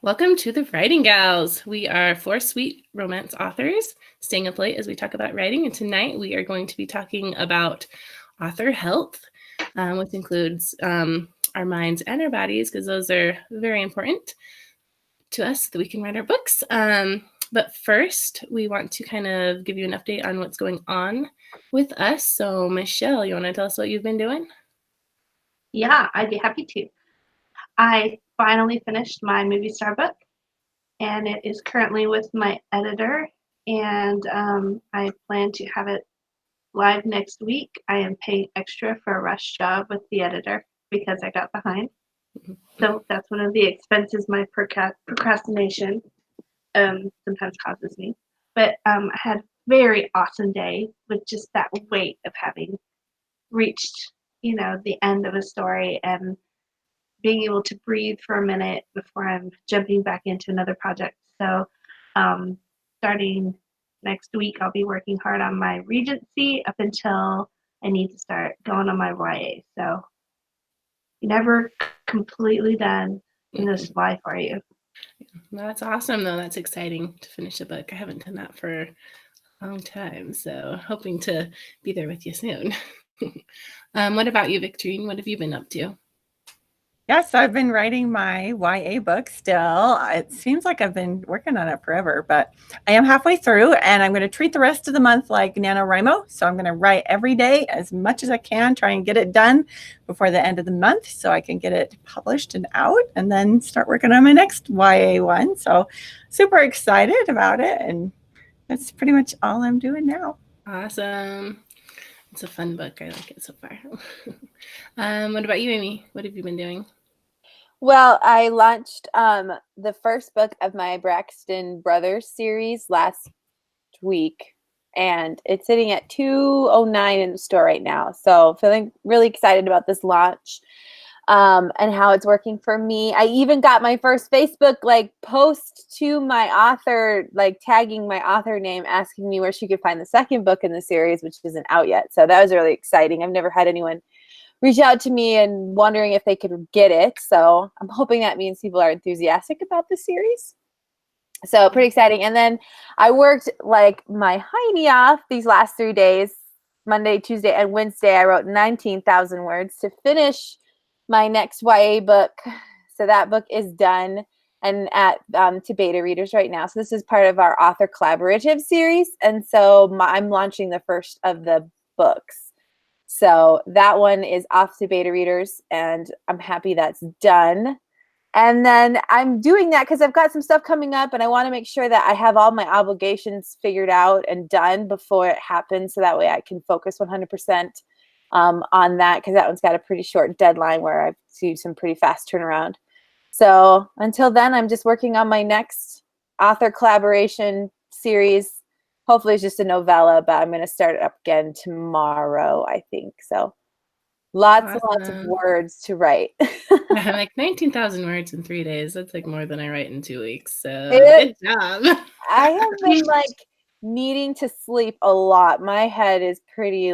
Welcome to the Writing Gals. We are four sweet romance authors staying up late as we talk about writing. And tonight we are going to be talking about author health, which includes our minds and our bodies, because those are very important to us so that we can write our books. But first, we want to kind of give you an update on what's going on with us. So, Michelle, you want to tell us what you've been doing? Yeah, I'd be happy to. I finally finished my movie star book, and it is currently with my editor, and I plan to have it live next week. I am paying extra for a rush job with the editor because I got behind. So that's one of the expenses my procrastination sometimes causes me. But I had a very awesome day with just that weight of having reached, the end of a story and being able to breathe for a minute before I'm jumping back into another project. So, starting next week, I'll be working hard on my Regency up until I need to start going on my YA. So, you're never completely done in this life, are you? That's awesome, though. That's exciting to finish a book. I haven't done that for a long time, so hoping to be there with you soon. What about you, Victorine? What have you been up to? Yes, I've been writing my YA book still. It seems like I've been working on it forever, but I am halfway through and I'm going to treat the rest of the month like NaNoWriMo. So I'm going to write every day as much as I can, try and get it done before the end of the month so I can get it published and out and then start working on my next YA one. So super excited about it. And that's pretty much all I'm doing now. Awesome. It's a fun book. I like it so far. What about you, Amy? What have you been doing? Well, I launched the first book of my Braxton Brothers series last week, and it's sitting at $209 in the store right now. So feeling really excited about this launch and how it's working for me. I even got my first Facebook post to my author, tagging my author name, asking me where she could find the second book in the series, which isn't out yet. So that was really exciting. I've never had anyone reach out to me and wondering if they could get it. So I'm hoping that means people are enthusiastic about the series. So pretty exciting. And then I worked like my hiney off these last 3 days. Monday, Tuesday, and Wednesday, I wrote 19,000 words to finish my next YA book. So that book is done and to beta readers right now. So this is part of our author collaborative series. And so I'm launching the first of the books. So that one is off to beta readers, and I'm happy that's done. And then I'm doing that because I've got some stuff coming up, and I want to make sure that I have all my obligations figured out and done before it happens, so that way I can focus 100% on that, because that one's got a pretty short deadline where I do some pretty fast turnaround. So until then, I'm just working on my next author collaboration series. Hopefully it's just a novella, but I'm going to start it up again tomorrow, I think. So lots and lots of words to write. I'm like 19,000 words in 3 days. That's like more than I write in 2 weeks. So good job. I have been needing to sleep a lot. My head is pretty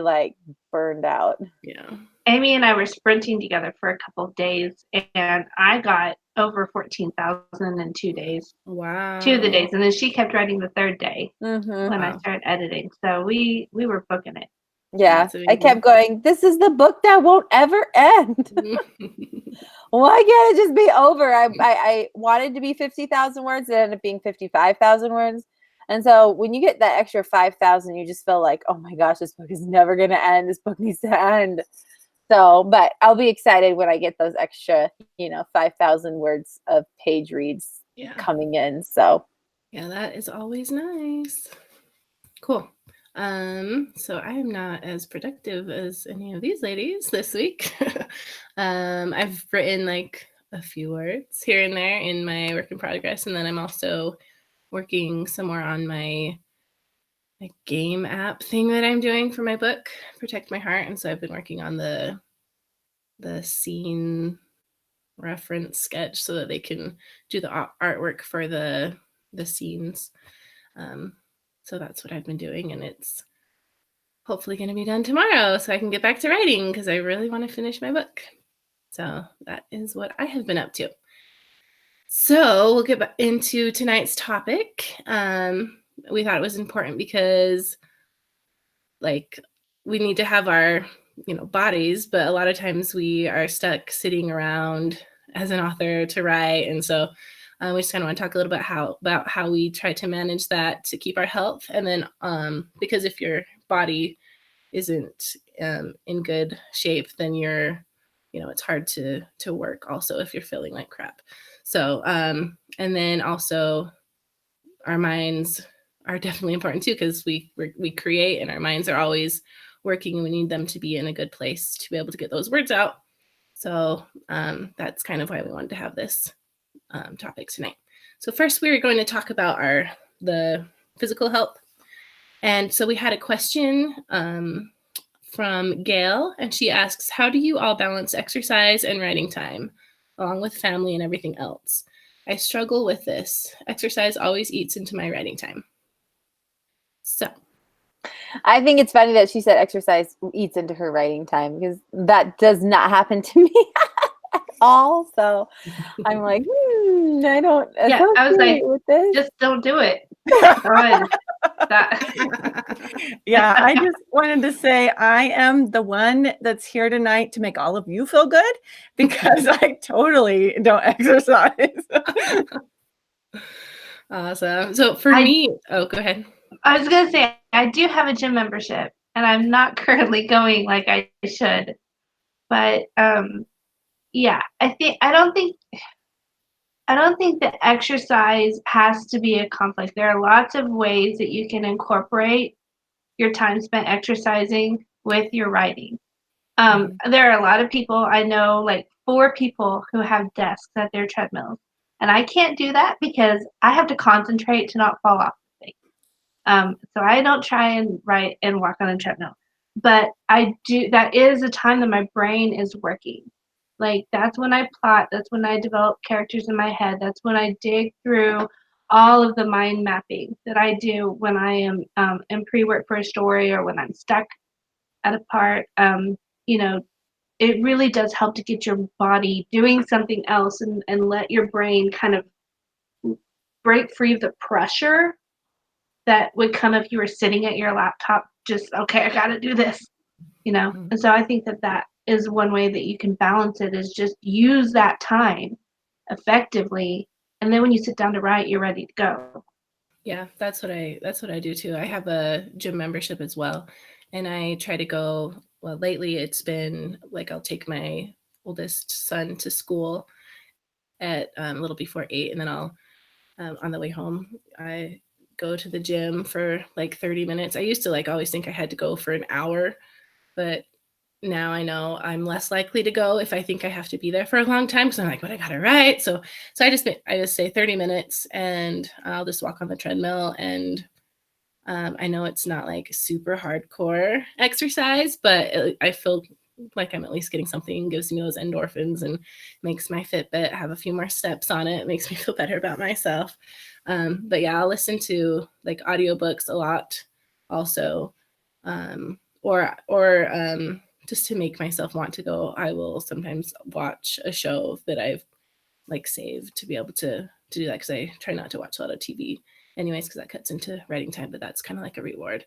burned out. Yeah. Amy and I were sprinting together for a couple of days, and I got over 14,000 in 2 days. Wow. 2 of the days, and then she kept writing the third day when I started editing. So we were booking it. Yeah, I kept going, this is the book that won't ever end. Why can't it just be over? I wanted to be 50,000 words. It ended up being 55,000 words. And so when you get that extra 5,000, you just feel like, oh my gosh, this book is never going to end. This book needs to end. So, but I'll be excited when I get those extra, 5,000 words of page reads coming in. So, yeah, that is always nice. Cool. So I am not as productive as any of these ladies this week. I've written a few words here and there in my work in progress, and then I'm also working some more on my game app thing that I'm doing for my book, Protect My Heart. And so I've been working on the scene reference sketch so that they can do the artwork for the scenes. So that's what I've been doing, and it's hopefully going to be done tomorrow so I can get back to writing because I really want to finish my book. So that is what I have been up to. So we'll get into tonight's topic. We thought it was important because, like, we need to have our, bodies, but a lot of times we are stuck sitting around as an author to write, and so we just kind of want to talk a little bit about how we try to manage that to keep our health, and then because if your body isn't in good shape, then it's hard to work also if you're feeling like crap. So and then also our minds are definitely important too, because we create and our minds are always working, and we need them to be in a good place to be able to get those words out. So that's kind of why we wanted to have this topic tonight. So first, we're going to talk about the physical health. And so we had a question from Gail, and she asks, how do you all balance exercise and writing time along with family and everything else? I struggle with this. Exercise always eats into my writing time. So I think it's funny that she said exercise eats into her writing time, because that does not happen to me at all. So I'm like, I don't. Yeah, I was like, with this. just don't do it. That- Yeah, I just wanted to say I am the one that's here tonight to make all of you feel good, because I totally don't exercise. Awesome. So for me, go ahead. I was gonna say I do have a gym membership, and I'm not currently going like I should. But yeah, I don't think that exercise has to be a conflict. There are lots of ways that you can incorporate your time spent exercising with your writing. There are a lot of people I know, like 4 people who have desks at their treadmills, and I can't do that because I have to concentrate to not fall off the thing. So I don't try and write and walk on a treadmill, but I do. That is a time that my brain is working. Like that's when I plot. That's when I develop characters in my head. That's when I dig through all of the mind mapping that I do when I am in pre-work for a story, or when I'm stuck at a part. It really does help to get your body doing something else, and let your brain kind of break free of the pressure that would come if you were sitting at your laptop, just, okay, I got to do this, And so I think that is one way that you can balance it, is just use that time effectively. And then when you sit down to write, you're ready to go. Yeah, that's what I do too. I have a gym membership as well, and I try to go. Well, lately it's been like I'll take my oldest son to school at a little before 8, and then I'll on the way home I go to the gym for like 30 minutes. I used to always think I had to go for an hour, but now I know I'm less likely to go if I think I have to be there for a long time, because I'm like, but I gotta write. So I just say 30 minutes, and I'll just walk on the treadmill. And I know it's not like super hardcore exercise, but I feel like I'm at least getting something, gives me those endorphins and makes my Fitbit have a few more steps on it. It makes me feel better about myself. But yeah, I'll listen to like audiobooks a lot also. Or just to make myself want to go, I will sometimes watch a show that I've saved to be able to do that, because I try not to watch a lot of TV anyways, because that cuts into writing time, but that's kind of like a reward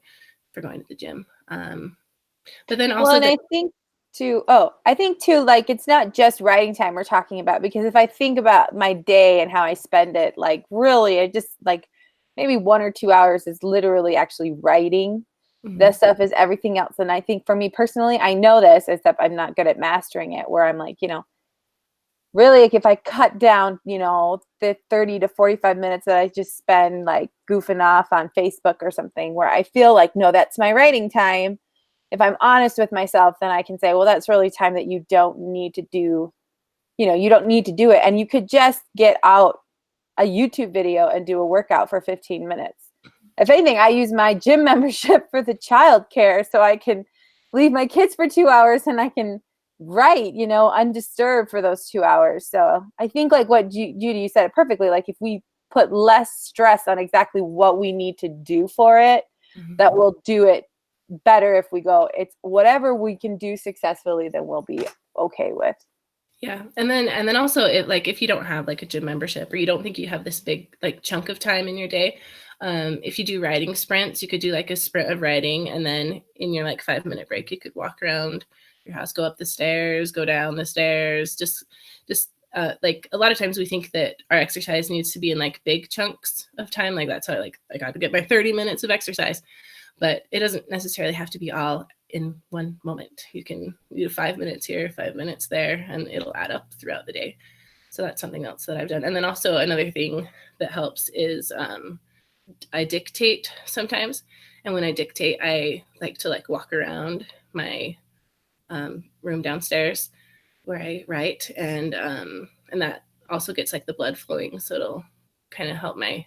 for going to the gym. But then also, I think too, like, it's not just writing time we're talking about, because if I think about my day and how I spend it, like, really, I just maybe 1 or 2 hours is literally actually writing. The stuff is everything else. And I think for me personally, I know this, except I'm not good at mastering it, where I'm like, really, like, if I cut down, the 30 to 45 minutes that I just spend goofing off on Facebook or something, where I feel like, no, that's my writing time. If I'm honest with myself, then I can say, well, that's really time that you don't need to do, you don't need to do it. And you could just get out a YouTube video and do a workout for 15 minutes. If anything, I use my gym membership for the childcare, so I can leave my kids for 2 hours and I can write, undisturbed for those 2 hours. So I think what Judy, you said it perfectly. If we put less stress on exactly what we need to do for it, that will do it better. If we go, it's whatever we can do successfully, then we'll be okay with. Yeah. And then also it, like, if you don't have like a gym membership or you don't think you have this big like chunk of time in your day, if you do riding sprints, you could do like a sprint of riding, and then in your like 5-minute break, you could walk around your house, go up the stairs, go down the stairs, just like a lot of times we think that our exercise needs to be in like big chunks of time. Like that's how I got to get my 30 minutes of exercise, but it doesn't necessarily have to be all in one moment. You can do 5 minutes here, 5 minutes there, and it'll add up throughout the day. So that's something else that I've done. And then also another thing that helps is I dictate sometimes. And when I dictate, I like to like walk around my room downstairs where I write, and that also gets like the blood flowing, so it'll kind of help my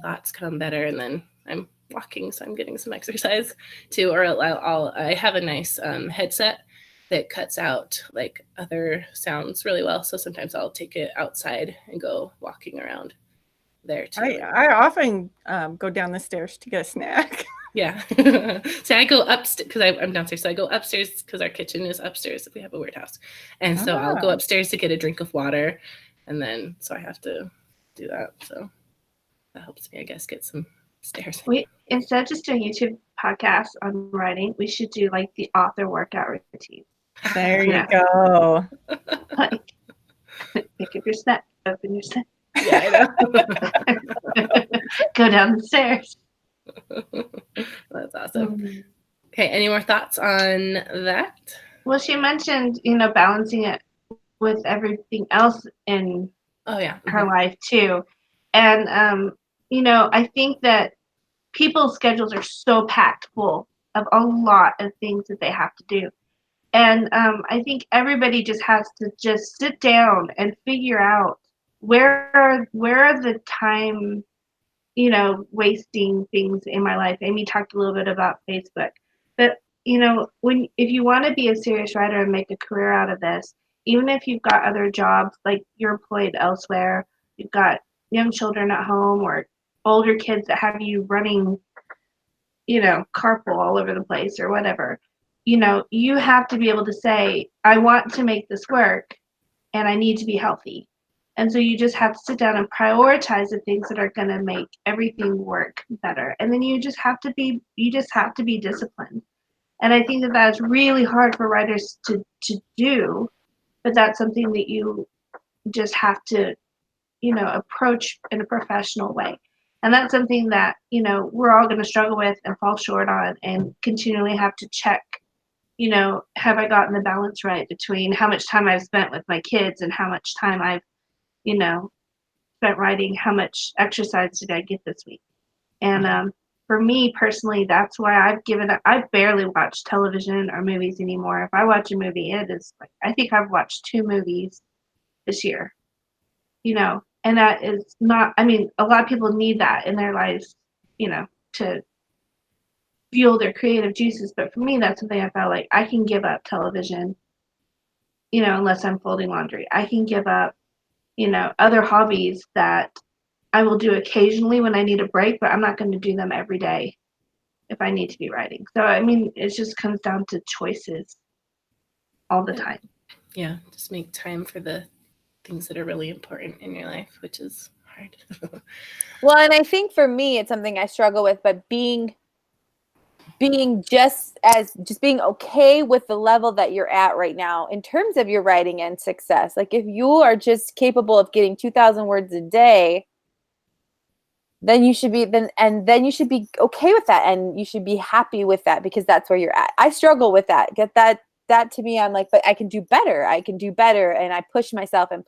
thoughts come better. And then I'm walking, so I'm getting some exercise too. Or I have a nice headset that cuts out like other sounds really well. So sometimes I'll take it outside and go walking around there too. I often go down the stairs to get a snack. Yeah. So I go upstairs because I'm downstairs. So I go upstairs because our kitchen is upstairs. We have a weird house. And so I'll go upstairs to get a drink of water. And then, so I have to do that. So that helps me, I guess, get some stairs. Instead of just doing YouTube podcasts on writing, we should do like the author workout routine. There you go. Like, pick up your snack, open your snack. Yeah, I know. Go down the stairs. That's awesome. Okay, any more thoughts on that? Well, she mentioned, balancing it with everything else in her life too. And, I think that people's schedules are so packed full of a lot of things that they have to do. And I think everybody just has to just sit down and figure out where are the time, wasting things in my life. Amy talked a little bit about Facebook. But, if you want to be a serious writer and make a career out of this, even if you've got other jobs, like you're employed elsewhere, you've got young children at home or older kids that have you running, carpool all over the place or whatever, you have to be able to say, I want to make this work and I need to be healthy. And so you just have to sit down and prioritize the things that are going to make everything work better. And then you just have to be disciplined. And I think that that's really hard for writers to do, but that's something that you just have to, approach in a professional way. And that's something that, we're all going to struggle with and fall short on and continually have to check, have I gotten the balance right between how much time I've spent with my kids and how much time I've, spent writing, how much exercise did I get this week? And for me personally, that's why I barely watch television or movies anymore. If I watch a movie, it is like, I think I've watched 2 movies this year, and that is not, a lot of people need that in their lives, to fuel their creative juices. But for me, that's something I felt like I can give up television, unless I'm folding laundry. I can give up, other hobbies that I will do occasionally when I need a break, but I'm not going to do them every day if I need to be writing. So, it just comes down to choices all the time. Yeah, just make time for the things that are really important in your life, which is hard. Well, and I think for me, it's something I struggle with, but being just being okay with the level that you're at right now in terms of your writing and success. Like if you are just capable of getting 2,000 words a day, then you should be you should be okay with that, and you should be happy with that because that's where you're at. I struggle with that. Get that to me, I'm like, but I can do better. And I push myself and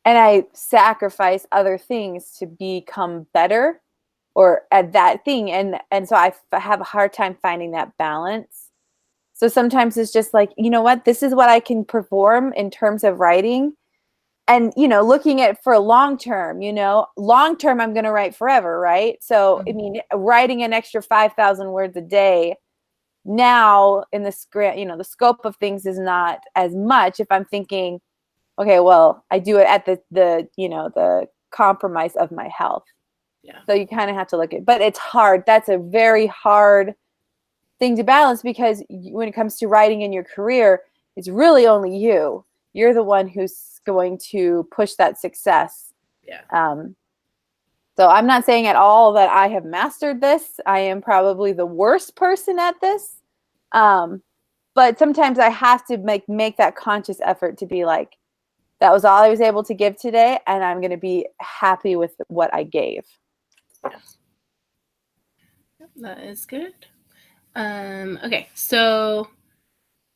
I sacrifice other things to become better or at that thing. And so I have a hard time finding that balance. So sometimes it's just like, you know what, this is what I can perform in terms of writing. And, looking at for long term, I'm going to write forever. Right. So, writing an extra 5,000 words a day now in the script, the scope of things is not as much if I'm thinking, okay, well, I do it at the compromise of my health. Yeah. So you kind of have to look at, but it's hard. That's a very hard thing to balance because when it comes to writing in your career, it's really only you. You're the one who's going to push that success. Yeah. So I'm not saying at all that I have mastered this. I am probably the worst person at this. But sometimes I have to make that conscious effort to be like, that was all I was able to give today, and I'm going to be happy with what I gave. That is good. Okay, so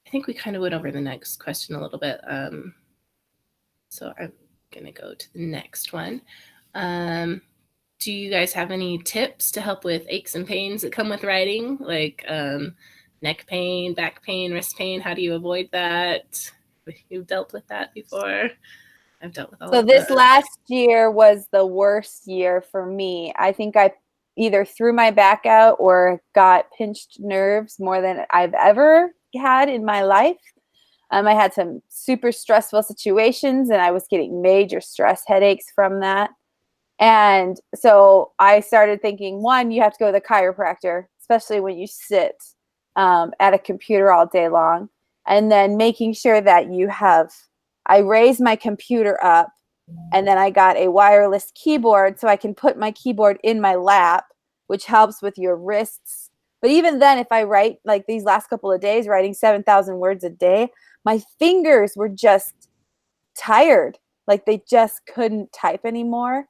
I think we kind of went over the next question a little bit. So I'm going to go to the next one. Do you guys have any tips to help with aches and pains that come with writing? Like neck pain, back pain, wrist pain? How do you avoid that? You've dealt with that before. I've dealt with all of this those. last year was the worst year for me. I think I either threw my back out or got pinched nerves more than I've ever had in my life. I had some super stressful situations, and I was getting major stress headaches from that. And so I started thinking, one, you have to go to the chiropractor, especially when you sit at a computer all day long. And then making sure that I raised my computer up, and then I got a wireless keyboard so I can put my keyboard in my lap, which helps with your wrists. But even then, if I write like these last couple of days, writing 7,000 words a day, my fingers were just tired. Like they just couldn't type anymore.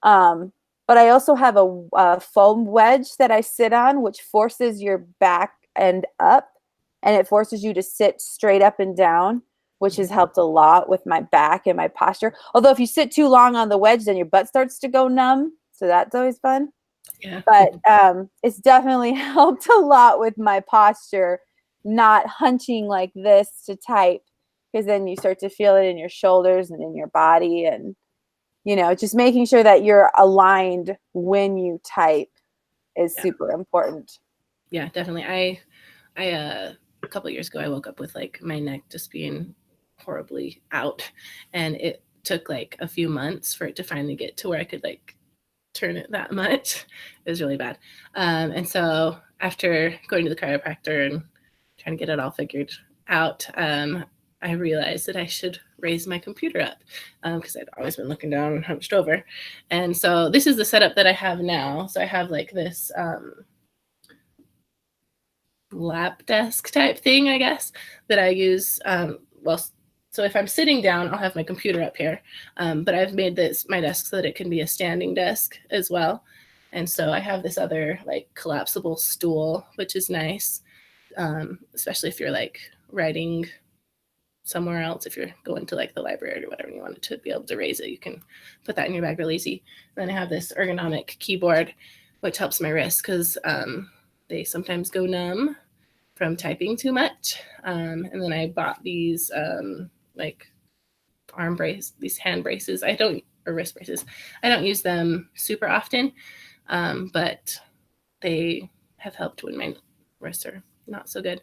But I also have a foam wedge that I sit on, which forces your back end up, and it forces you to sit straight up and down, which has helped a lot with my back and my posture. Although if you sit too long on the wedge, then your butt starts to go numb. So that's always fun. Yeah. But it's definitely helped a lot with my posture, not hunching like this to type, because then you start to feel it in your shoulders and in your body. And, just making sure that you're aligned when you type is super important. Yeah, definitely. I a couple of years ago, I woke up with like my neck just being horribly out, and it took like a few months for it to finally get to where I could like turn it that much. It was really bad. And so after going to the chiropractor and trying to get it all figured out, I realized that I should raise my computer up because I'd always been looking down and hunched over. And so this is the setup that I have now. So I have like this lap desk type thing, I guess, that I use. So if I'm sitting down, I'll have my computer up here. But I've made this my desk so that it can be a standing desk as well. And so I have this other like collapsible stool, which is nice, especially if you're like writing somewhere else. If you're going to like the library or whatever, and you wanted to be able to raise it, you can put that in your bag real easy. And then I have this ergonomic keyboard, which helps my wrists because they sometimes go numb from typing too much. And then I bought these like arm brace, these hand braces. Or wrist braces. I don't use them super often, but they have helped when my wrists are not so good.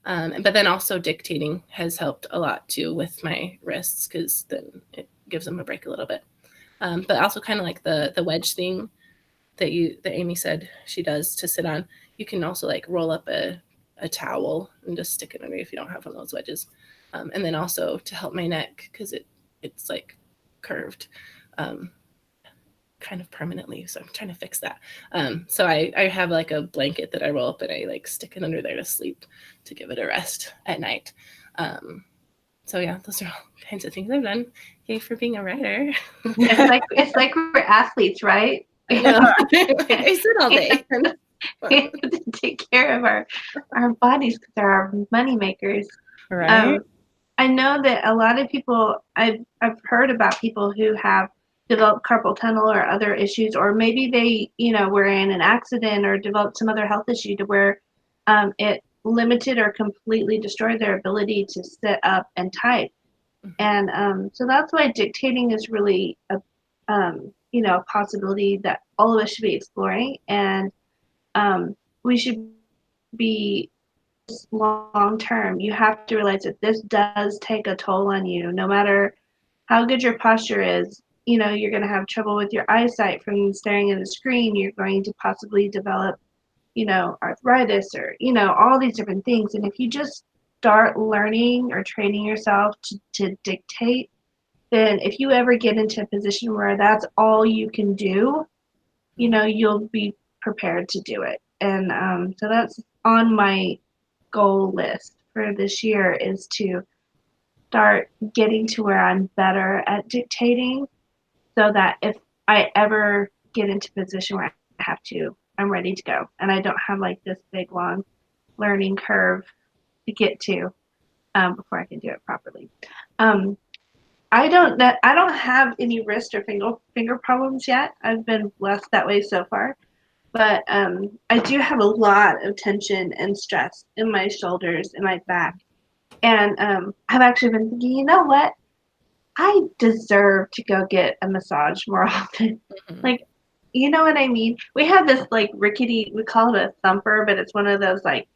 But then also dictating has helped a lot too with my wrists because then it gives them a break a little bit. But also kind of like the wedge thing that Amy said she does to sit on. You can also like roll up a towel and just stick it under if you don't have one of those wedges. And then also to help my neck because it's like curved kind of permanently. So I'm trying to fix that. So I have like a blanket that I roll up and I like stick it under there to sleep to give it a rest at night. So yeah, those are all kinds of things I've done. Yay for being a writer. It's like we're athletes, right? I know. Like, I sit all day. We have to take care of our bodies because they're our money makers. Right. I know that a lot of people, I've heard about people who have developed carpal tunnel or other issues, or maybe they, were in an accident or developed some other health issue to where it limited or completely destroyed their ability to sit up and type. And so that's why dictating is really a possibility that all of us should be exploring. And we should be long term. You have to realize that this does take a toll on you. No matter how good your posture is, you're going to have trouble with your eyesight from staring at the screen. You're going to possibly develop, arthritis or, all these different things. And if you just start learning or training yourself to dictate, then if you ever get into a position where that's all you can do, you know, you'll be prepared to do it. And so that's on my goal list for this year, is to start getting to where I'm better at dictating, so that if I ever get into a position where I have to, I'm ready to go. And I don't have like this big, long learning curve to get to before I can do it properly. I don't have any wrist or finger problems yet. I've been blessed that way so far. But I do have a lot of tension and stress in my shoulders and my back. And I've actually been thinking, you know what? I deserve to go get a massage more often. Like, you know what I mean? We have this like rickety, we call it a thumper, but it's one of those like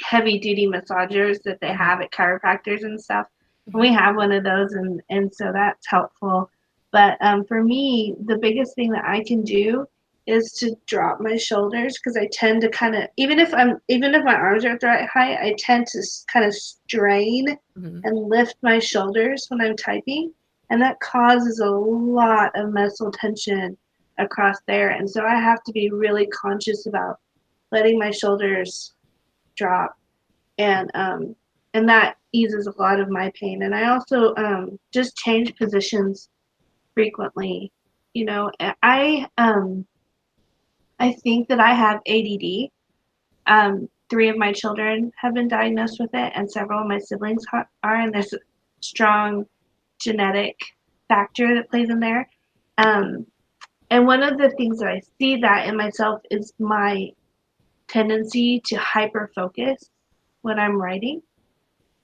heavy duty massagers that they have at chiropractors and stuff. And we have one of those, and so that's helpful. But for me, the biggest thing that I can do is to drop my shoulders, because I tend to kind of, even if my arms are at the right height, I tend to kind of strain and lift my shoulders when I'm typing, and that causes a lot of muscle tension across there. And so I have to be really conscious about letting my shoulders drop, and that eases a lot of my pain. And I also just change positions frequently. You know, I think that I have ADD. 3 of my children have been diagnosed with it, and several of my siblings are, and there's a strong genetic factor that plays in there. And one of the things that I see that in myself is my tendency to hyper focus when I'm writing,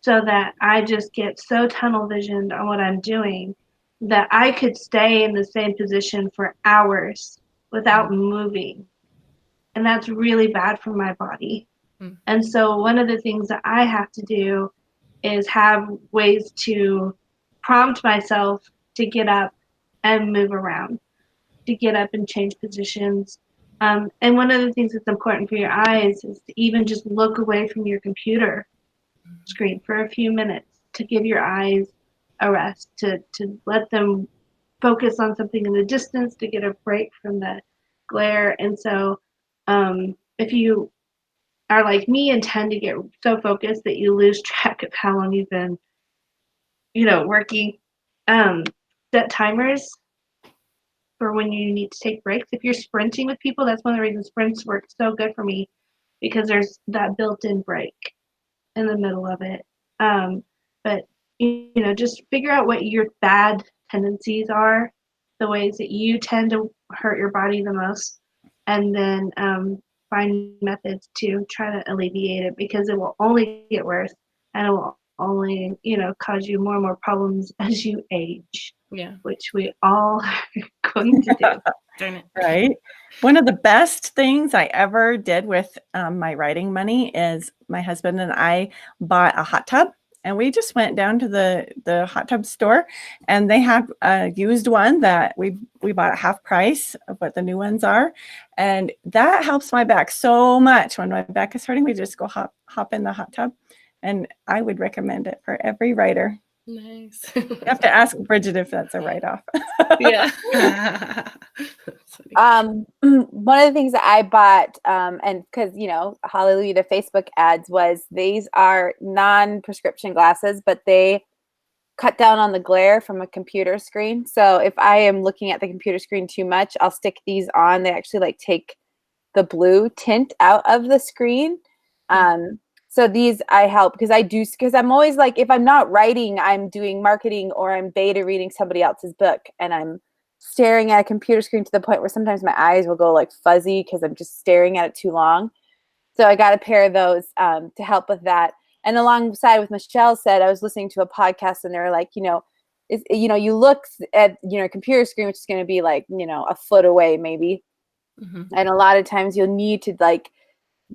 so that I just get so tunnel visioned on what I'm doing that I could stay in the same position for hours without moving. And that's really bad for my body. And so one of the things that I have to do is have ways to prompt myself to get up and move around, to get up and change positions. And one of the things that's important for your eyes is to even just look away from your computer screen for a few minutes, to give your eyes a rest, to let them focus on something in the distance, to get a break from the glare. And so if you are like me and tend to get so focused that you lose track of how long you've been, working, set timers for when you need to take breaks. If you're sprinting with people, that's one of the reasons sprints work so good for me, because there's that built-in break in the middle of it. But just figure out what your bad tendencies are, the ways that you tend to hurt your body the most, and then find methods to try to alleviate it, because it will only get worse, and it will only cause you more and more problems as you age. Yeah. Which we all are going to do. Darn it. Right. One of the best things I ever did with my writing money is my husband and I bought a hot tub, and we just went down to the hot tub store, and they have a used one that we bought at half price of what the new ones are. And that helps my back so much. When my back is hurting, we just go hop in the hot tub, and I would recommend it for every writer. Nice. You have to ask Bridget if that's a write-off. Yeah. One of the things that I bought, and because hallelujah to Facebook ads, was these are non-prescription glasses, but they cut down on the glare from a computer screen. So if I am looking at the computer screen too much, I'll stick these on. They actually take the blue tint out of the screen. So these I help because I'm always like, if I'm not writing, I'm doing marketing or I'm beta reading somebody else's book, and I'm staring at a computer screen to the point where sometimes my eyes will go like fuzzy because I'm just staring at it too long. So I got a pair of those to help with that. And alongside with Michelle said, I was listening to a podcast, and they were like, you look at a computer screen, which is going to be like a foot away maybe, and a lot of times you'll need to like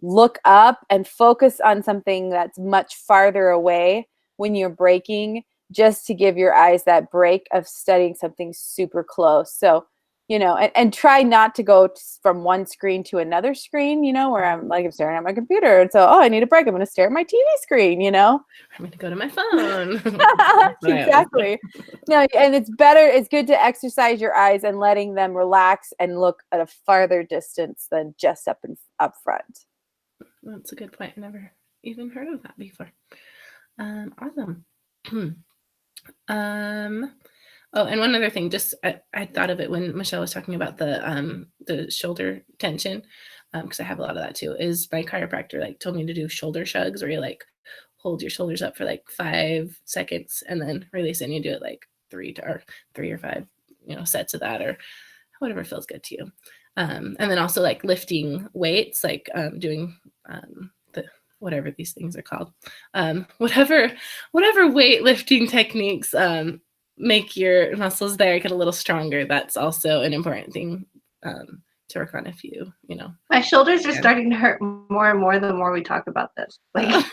look up and focus on something that's much farther away when you're breaking, just to give your eyes that break of studying something super close. So, you know, and try not to go from one screen to another screen, you know, where I'm staring at my computer. And so, I need a break. I'm going to stare at my TV screen, you know? I'm going to go to my phone. That's what I always do. Exactly. No, and it's good to exercise your eyes and letting them relax and look at a farther distance than just up front. That's a good point. I never even heard of that before. Awesome. Oh, and one other thing, just I thought of it when Michelle was talking about the shoulder tension, because I have a lot of that too. Is my chiropractor like told me to do shoulder shrugs, where you like hold your shoulders up for like 5 seconds and then release, and you do it like 3 or 5, sets of that, or whatever feels good to you. And then also like lifting weights, like doing the whatever these things are called, whatever weightlifting techniques make your muscles there get a little stronger. That's also an important thing to work on if you know. My shoulders are starting to hurt more and more the more we talk about this. Like,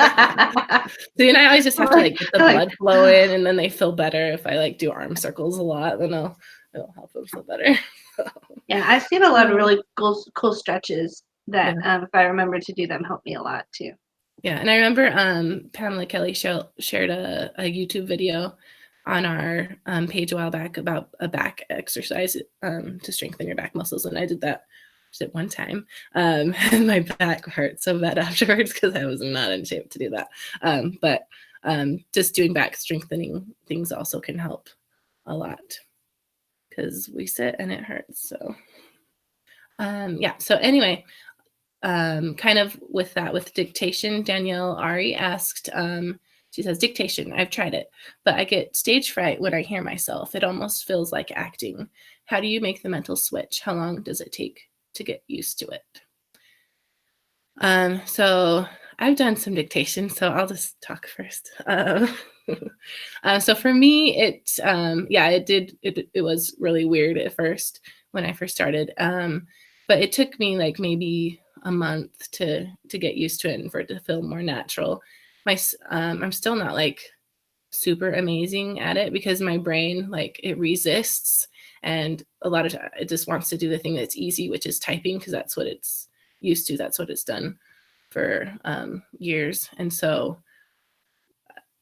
So I always just have to like get the blood flowing, and then they feel better. If I like do arm circles a lot, then it'll help them feel better. Yeah, I've seen a lot of really cool stretches that if I remember to do them, help me a lot too. Yeah, and I remember Pamela Kelly shared a YouTube video on our page a while back about a back exercise to strengthen your back muscles, and I did that just one time, and my back hurt so bad afterwards because I was not in shape to do that. But just doing back strengthening things also can help a lot because we sit and it hurts. So so anyway, kind of with that, with dictation, Danielle Ari asked, she says, dictation, I've tried it, but I get stage fright when I hear myself. It almost feels like acting. How do you make the mental switch? How long does it take to get used to it? So I've done some dictation, so I'll just talk first. So for me, it was really weird at first when I first started. But it took me like maybe a month to get used to it and for it to feel more natural. I'm still not like super amazing at it because my brain, like, it resists, and a lot of time it just wants to do the thing that's easy, which is typing, because that's what it's used to. That's what it's done for years. And so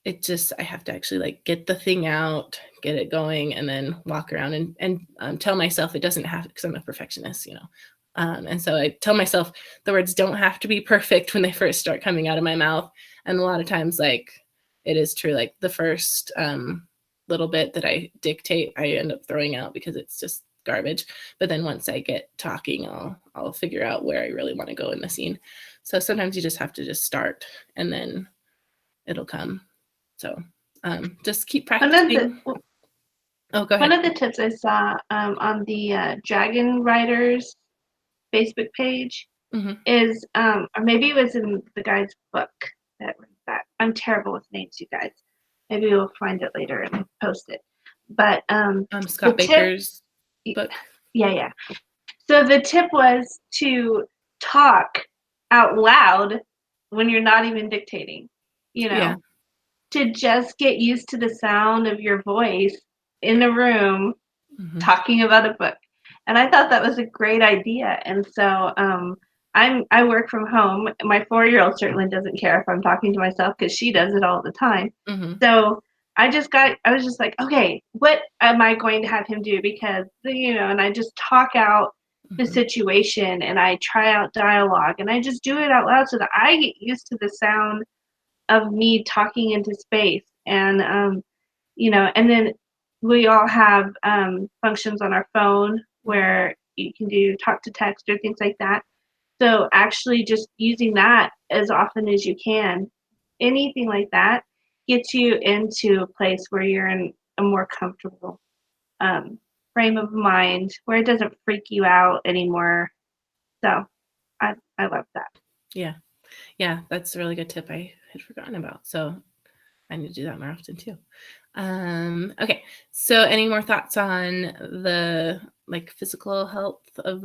I have to actually like get the thing out, get it going, and then walk around and tell myself it doesn't have to, because I'm a perfectionist, and so I tell myself the words don't have to be perfect when they first start coming out of my mouth. And a lot of times, like, it is true, like the first little bit that I dictate, I end up throwing out because it's just garbage. But then once I get talking, I'll figure out where I really want to go in the scene. So sometimes you just have to just start, and then it'll come. So just keep practicing. Go ahead. One of the tips I saw on the Dragon Writers Facebook page is, or maybe it was in the guy's book that I'm terrible with names, you guys. Maybe we'll find it later and post it. But Scott Baker's book. Yeah. So the tip was to talk out loud when you're not even dictating, to just get used to the sound of your voice in a room talking about a book. And I thought that was a great idea. And so I work from home. My 4-year-old certainly doesn't care if I'm talking to myself because she does it all the time. So I was just like, okay, what am I going to have him do? Because, and I just talk out the situation, and I try out dialogue, and I just do it out loud so that I get used to the sound of me talking into space. And, and then we all have functions on our phone where you can do talk to text or things like that. So actually just using that as often as you can, anything like that gets you into a place where you're in a more comfortable frame of mind, where it doesn't freak you out anymore. So I love that. Yeah, that's a really good tip I had forgotten about. So I need to do that more often too. Okay, so any more thoughts on the like physical health of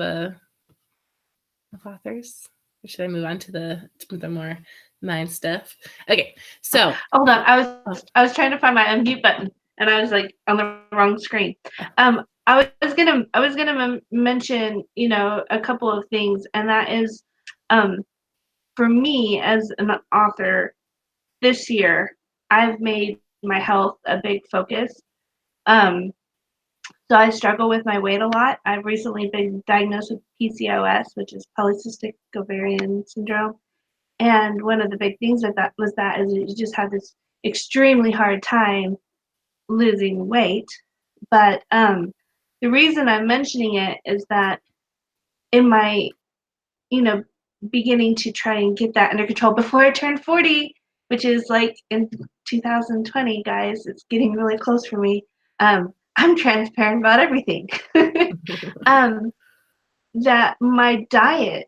authors? Or should I move on to the more mind stuff? Okay, so hold on, I was trying to find my unmute button, and I was like on the wrong screen. I was gonna mention, you know, a couple of things, and that is, for me as an author this year, I've made my health a big focus. Um, so I struggle with my weight a lot. I've recently been diagnosed with PCOS, which is polycystic ovarian syndrome. And one of the big things with that is you just have this extremely hard time losing weight. But the reason I'm mentioning it is that in my, you know, beginning to try and get that under control before I turn 40, which is like in 2020, guys, it's getting really close for me. I'm transparent about everything. um, that my diet,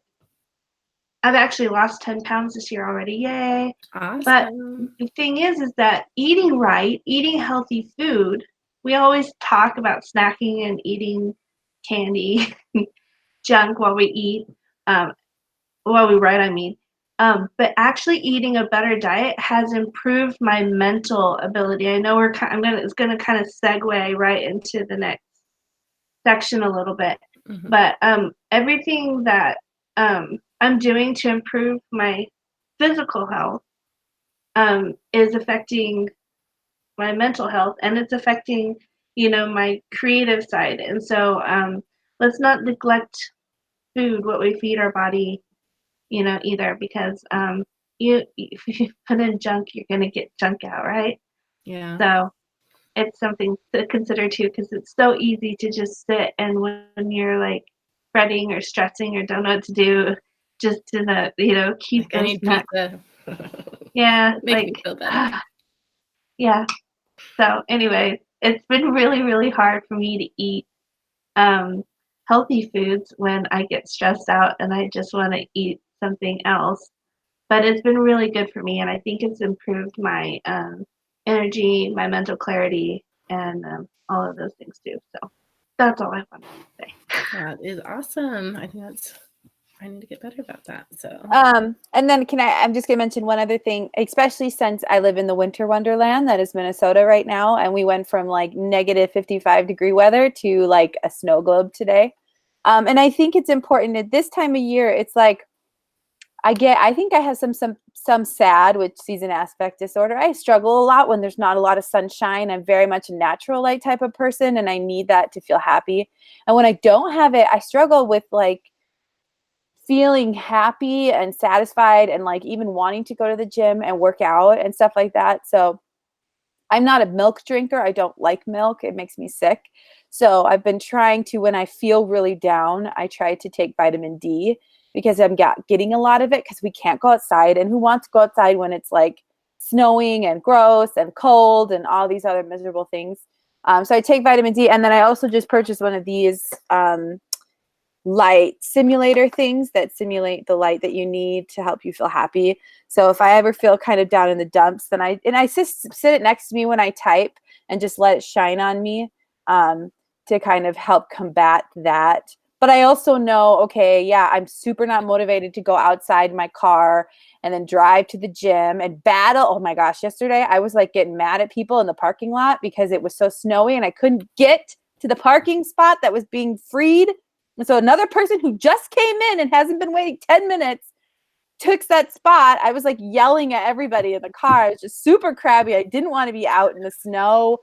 I've actually lost 10 pounds this year already. Yay. But Awesome. the thing is that eating right, eating healthy food, we always talk about snacking and eating candy, junk while we eat, while we write, I mean. But actually eating a better diet has improved my mental ability. I know it's gonna kind of segue right into the next section a little bit. Mhm. But everything that I'm doing to improve my physical health is affecting my mental health, and it's affecting, you know, my creative side. And so let's not neglect food, what we feed our body, you know, either, because if you put in junk, you're gonna get junk out, right? Yeah. So it's something to consider too, because it's so easy to just sit, and when you're like fretting or stressing or don't know what to do, just to you know, keep Like I those need snacks. pizza. Yeah, Make like me feel better. yeah. So anyway, it's been really, really hard for me to eat um, healthy foods when I get stressed out and I just want to eat something else. But it's been really good for me, and I think it's improved my energy, my mental clarity, and all of those things too. So that's all I wanted to say. That is awesome. I need to get better about that. So And then I'm just gonna mention one other thing, especially since I live in the winter wonderland that is Minnesota right now, and we went from like negative 55-degree weather to like a snow globe today. And I think it's important at this time of year. It's like I think I have some SAD, which season aspect disorder. I struggle a lot when there's not a lot of sunshine. I'm very much a natural light type of person, and I need that to feel happy. And when I don't have it, I struggle with like feeling happy and satisfied and like even wanting to go to the gym and work out and stuff like that. So I'm not a milk drinker. I don't like milk. It makes me sick. So I've been trying to, when I feel really down, I try to take vitamin D because I'm getting a lot of it because we can't go outside. And who wants to go outside when it's like snowing and gross and cold and all these other miserable things? So I take vitamin D. And then I also just purchased one of these light simulator things that simulate the light that you need to help you feel happy. So if I ever feel kind of down in the dumps, then I sit it next to me when I type and just let it shine on me to kind of help combat that. But I also know, okay, yeah, I'm super not motivated to go outside my car and then drive to the gym and battle. Oh my gosh, yesterday I was like getting mad at people in the parking lot because it was so snowy and I couldn't get to the parking spot that was being freed. And so another person who just came in and hasn't been waiting 10 minutes took that spot. I was like yelling at everybody in the car. I was just super crabby. I didn't want to be out in the snow.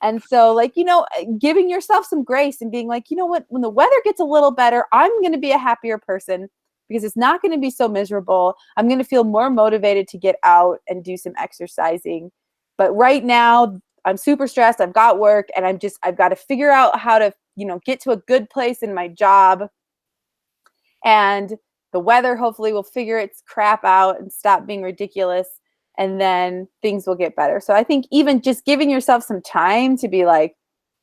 And so, like, you know, giving yourself some grace and being like, you know what, when the weather gets a little better, I'm going to be a happier person because it's not going to be so miserable. I'm going to feel more motivated to get out and do some exercising. But right now, I'm super stressed. I've got work and I've got to figure out how to, you know, get to a good place in my job. And the weather hopefully will figure its crap out and stop being ridiculous. And then things will get better. So I think even just giving yourself some time to be like,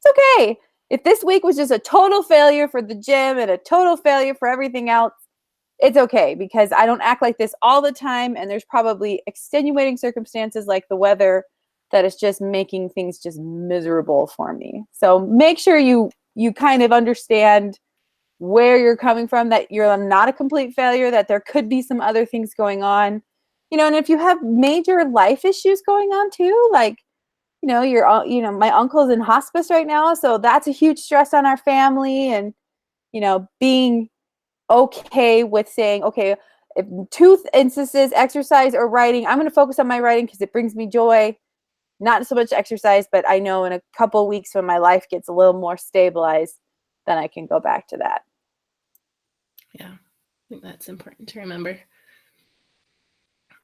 it's okay. If this week was just a total failure for the gym and a total failure for everything else, it's okay because I don't act like this all the time. And there's probably extenuating circumstances like the weather that is just making things just miserable for me. So make sure you kind of understand where you're coming from, that you're not a complete failure, that there could be some other things going on, you know, and if you have major life issues going on too, like my uncle's in hospice right now, so that's a huge stress on our family. And being okay with saying, okay, if 2 instances, exercise or writing, I'm going to focus on my writing because it brings me joy. Not so much exercise, but I know in a couple weeks when my life gets a little more stabilized, then I can go back to that. Yeah, I think that's important to remember.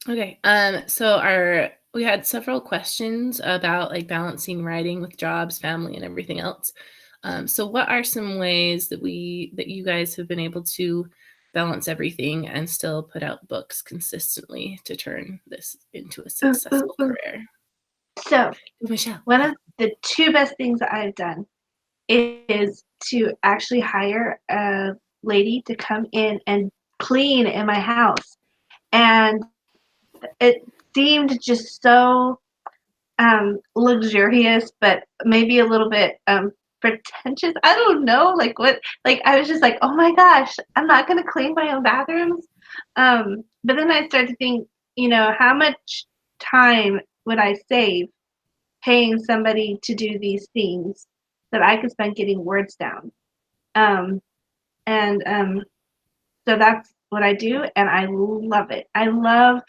Okay, so we had several questions about like balancing writing with jobs, family, and everything else. So what are some ways that you guys have been able to balance everything and still put out books consistently to turn this into a successful career? So Michelle. one of the 2 best things that I've done is to actually hire a lady to come in and clean in my house. And it seemed just so luxurious, but maybe a little bit pretentious. I don't know, like what. Like I was just like, oh my gosh, I'm not gonna clean my own bathrooms. But then I started to think, how much time would I save paying somebody to do these things that I could spend getting words down. And so that's what I do, and I love it. I love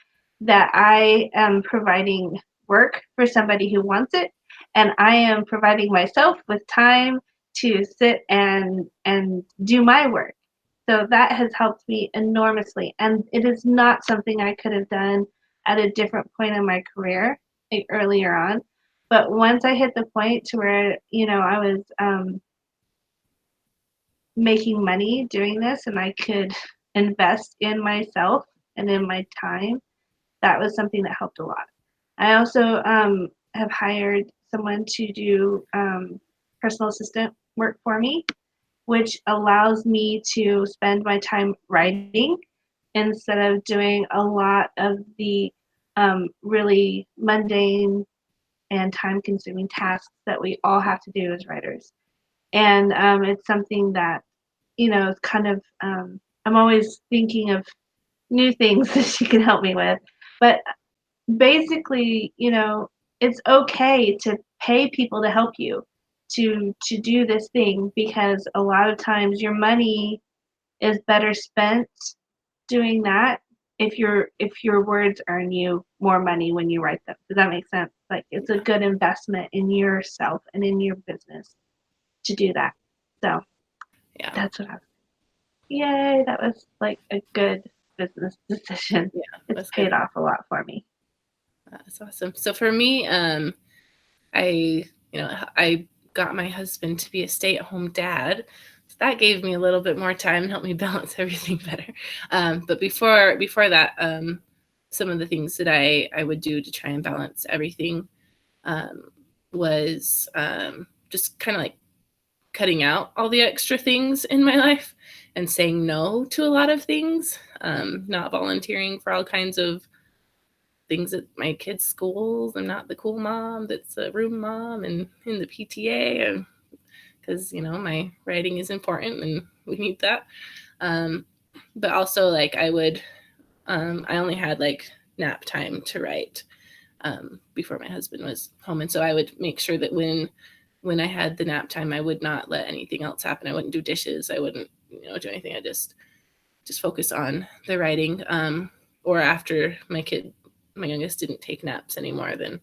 that I am providing work for somebody who wants it, and I am providing myself with time to sit and do my work. So that has helped me enormously, and it is not something I could have done at a different point in my career, like earlier on. But once I hit the point to where I was making money doing this, and I could invest in myself and in my time, that was something that helped a lot. I also have hired someone to do personal assistant work for me, which allows me to spend my time writing instead of doing a lot of the really mundane and time-consuming tasks that we all have to do as writers. And it's something that it's kind of I'm always thinking of new things that she can help me with. But basically, it's okay to pay people to help you to do this thing, because a lot of times your money is better spent doing that if your words earn you more money when you write them. Does that make sense? Like it's a good investment in yourself and in your business to do that. So Yeah. that's what I was. Yay, that was like a good business decision. Yeah, It's that's paid good. off a lot for me. That's awesome. So for me, I got my husband to be a stay-at-home dad. So that gave me a little bit more time and helped me balance everything better. But before that, some of the things that I would do to try and balance everything was just kind of like cutting out all the extra things in my life and saying no to a lot of things, not volunteering for all kinds of things at my kids' schools. I'm not the cool mom that's a room mom and in the PTA, because my writing is important and we need that. But also like I only had like nap time to write before my husband was home, and so I would make sure that when I had the nap time, I would not let anything else happen. I wouldn't do dishes. I wouldn't do anything. I just focus on the writing. Or after my youngest didn't take naps anymore, then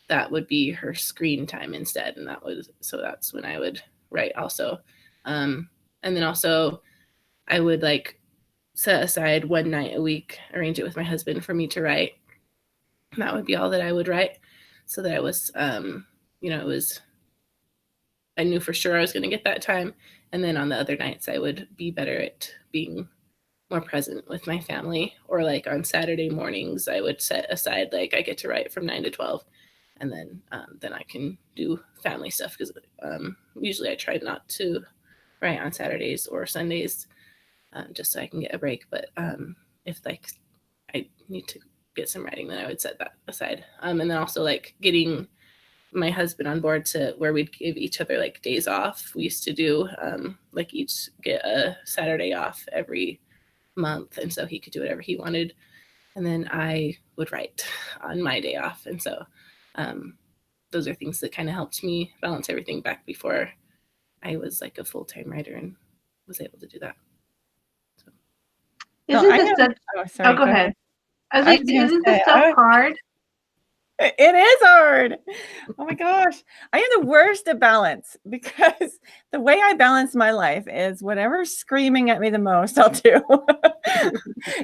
that would be her screen time instead. And that's when I would write also. And then also I would like set aside one night a week, arrange it with my husband for me to write. And that would be all that I would write, so that I was, I knew for sure I was going to get that time. And then on the other nights, I would be better at being more present with my family. Or like on Saturday mornings, I would set aside, like I get to write from 9 to 12. And then I can do family stuff, because usually I try not to write on Saturdays or Sundays, just so I can get a break. But if like I need to get some writing, then I would set that aside. And then also like getting my husband on board to where we'd give each other like days off. We used to do like each get a Saturday off every month, and so he could do whatever he wanted, and then I would write on my day off. And so those are things that kind of helped me balance everything back before I was like a full-time writer and was able to do that. Isn't I this am- stuff? Oh, sorry. Oh, go ahead. I was I like, was gonna isn't say, this stuff hard? It is hard. Oh my gosh. I am the worst at balance because the way I balance my life is whatever's screaming at me the most, I'll do.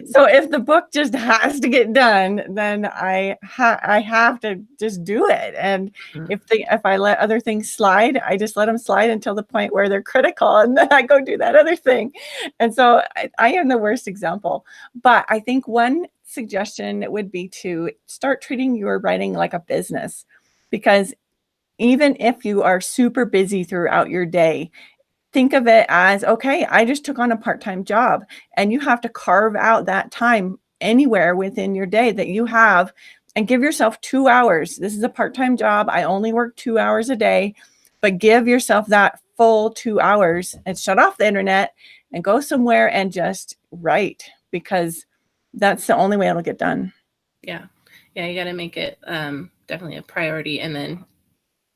So if the book just has to get done, then I have to just do it. And if I let other things slide, I just let them slide until the point where they're critical, and then I go do that other thing. And so I am the worst example. But I think one suggestion would be to start treating your writing like a business, because even if you are super busy throughout your day, think of it as, okay, I just took on a part-time job, and you have to carve out that time anywhere within your day that you have and give yourself 2 hours. This is a part-time job. I only work 2 hours a day, but give yourself that full 2 hours and shut off the internet and go somewhere and just write, because that's the only way it'll get done. Yeah. You got to make it definitely a priority. And then,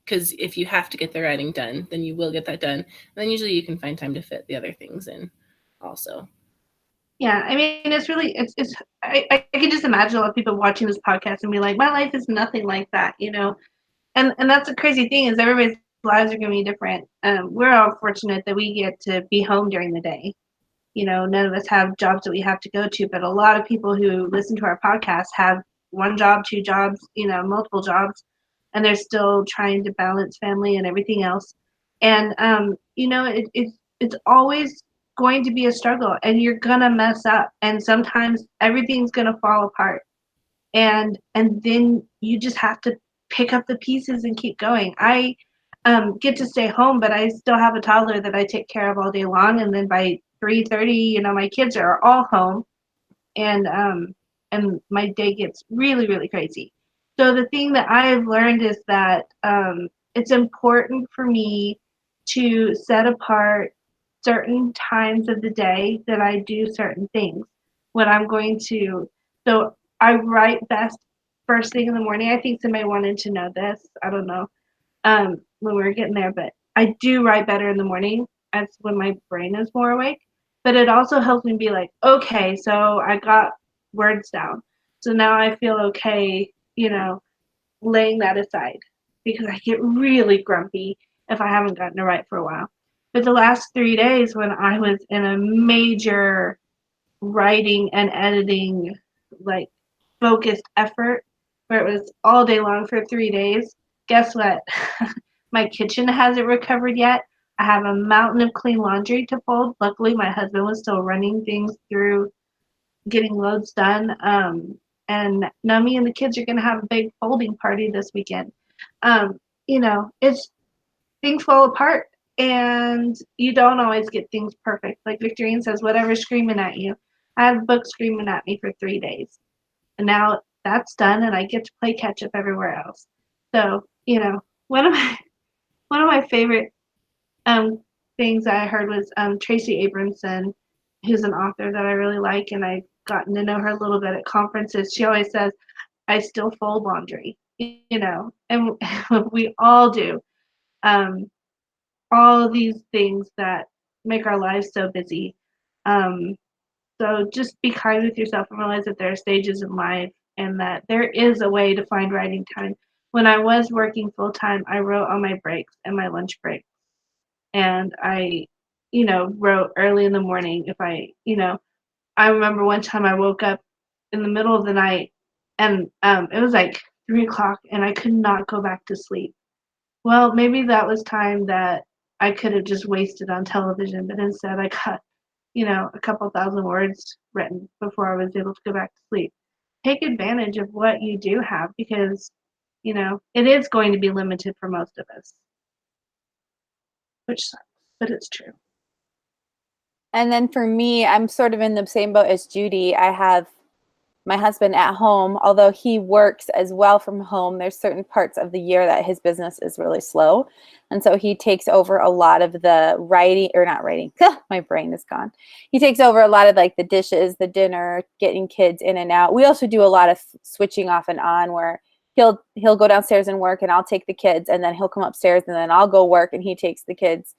because if you have to get the writing done, then you will get that done. And then usually you can find time to fit the other things in also. Yeah, I mean, it's really, I can just imagine a lot of people watching this podcast and be like, my life is nothing like that, you know? And that's the crazy thing, is everybody's lives are going to be different. We're all fortunate that we get to be home during the day. You know, none of us have jobs that we have to go to, but a lot of people who listen to our podcast have one job, 2 jobs, you know, multiple jobs, and they're still trying to balance family and everything else. And you know, it's always going to be a struggle, and you're gonna mess up, and sometimes everything's gonna fall apart, and then you just have to pick up the pieces and keep going. I get to stay home, but I still have a toddler that I take care of all day long, and then by 3:30, you know, my kids are all home, and my day gets really, really crazy. So the thing that I've learned is that it's important for me to set apart certain times of the day that I do certain things. When I'm going to, so I write best first thing in the morning. I think somebody wanted to know this. I don't know when we were getting there, but I do write better in the morning. That's when my brain is more awake. But it also helps me be like, okay, so I got words down. So now I feel okay, you know, laying that aside, because I get really grumpy if I haven't gotten to write for a while. But the last 3 days, when I was in a major writing and editing, like, focused effort, where it was all day long for 3 days, guess what? My kitchen hasn't recovered yet. I have a mountain of clean laundry to fold. Luckily, my husband was still running things through, getting loads done. And now me and the kids are going to have a big folding party this weekend. You know, it's, things fall apart, and you don't always get things perfect. Like Victorine says, whatever's screaming at you. I had books screaming at me for 3 days, and now that's done, and I get to play catch up everywhere else. So, you know, one of my favorite things I heard was Tracy Abramson, who's an author that I really like, and I've gotten to know her a little bit at conferences. She always says, I still fold laundry, you know, and we all do. All these things that make our lives so busy. So just be kind with yourself and realize that there are stages in life, and that there is a way to find writing time. When I was working full time, I wrote on my breaks and my lunch break. And I, you know, wrote early in the morning. If I, you know, I remember one time I woke up in the middle of the night, and it was like 3 o'clock, and I could not go back to sleep. Well, maybe that was time that I could have just wasted on television, but instead I got, you know, a couple thousand words written before I was able to go back to sleep. Take advantage of what you do have, because, you know, it is going to be limited for most of us, which sucks, but it's true. And then for me, I'm sort of in the same boat as Judy. I have my husband at home, although he works as well from home. There's certain parts of the year that his business is really slow. And so he takes over a lot of the writing, or not writing, my brain is gone. He takes over a lot of like the dishes, the dinner, getting kids in and out. We also do a lot of switching off and on, where he'll go downstairs and work, and I'll take the kids, and then he'll come upstairs, and then I'll go work, and he takes the kids.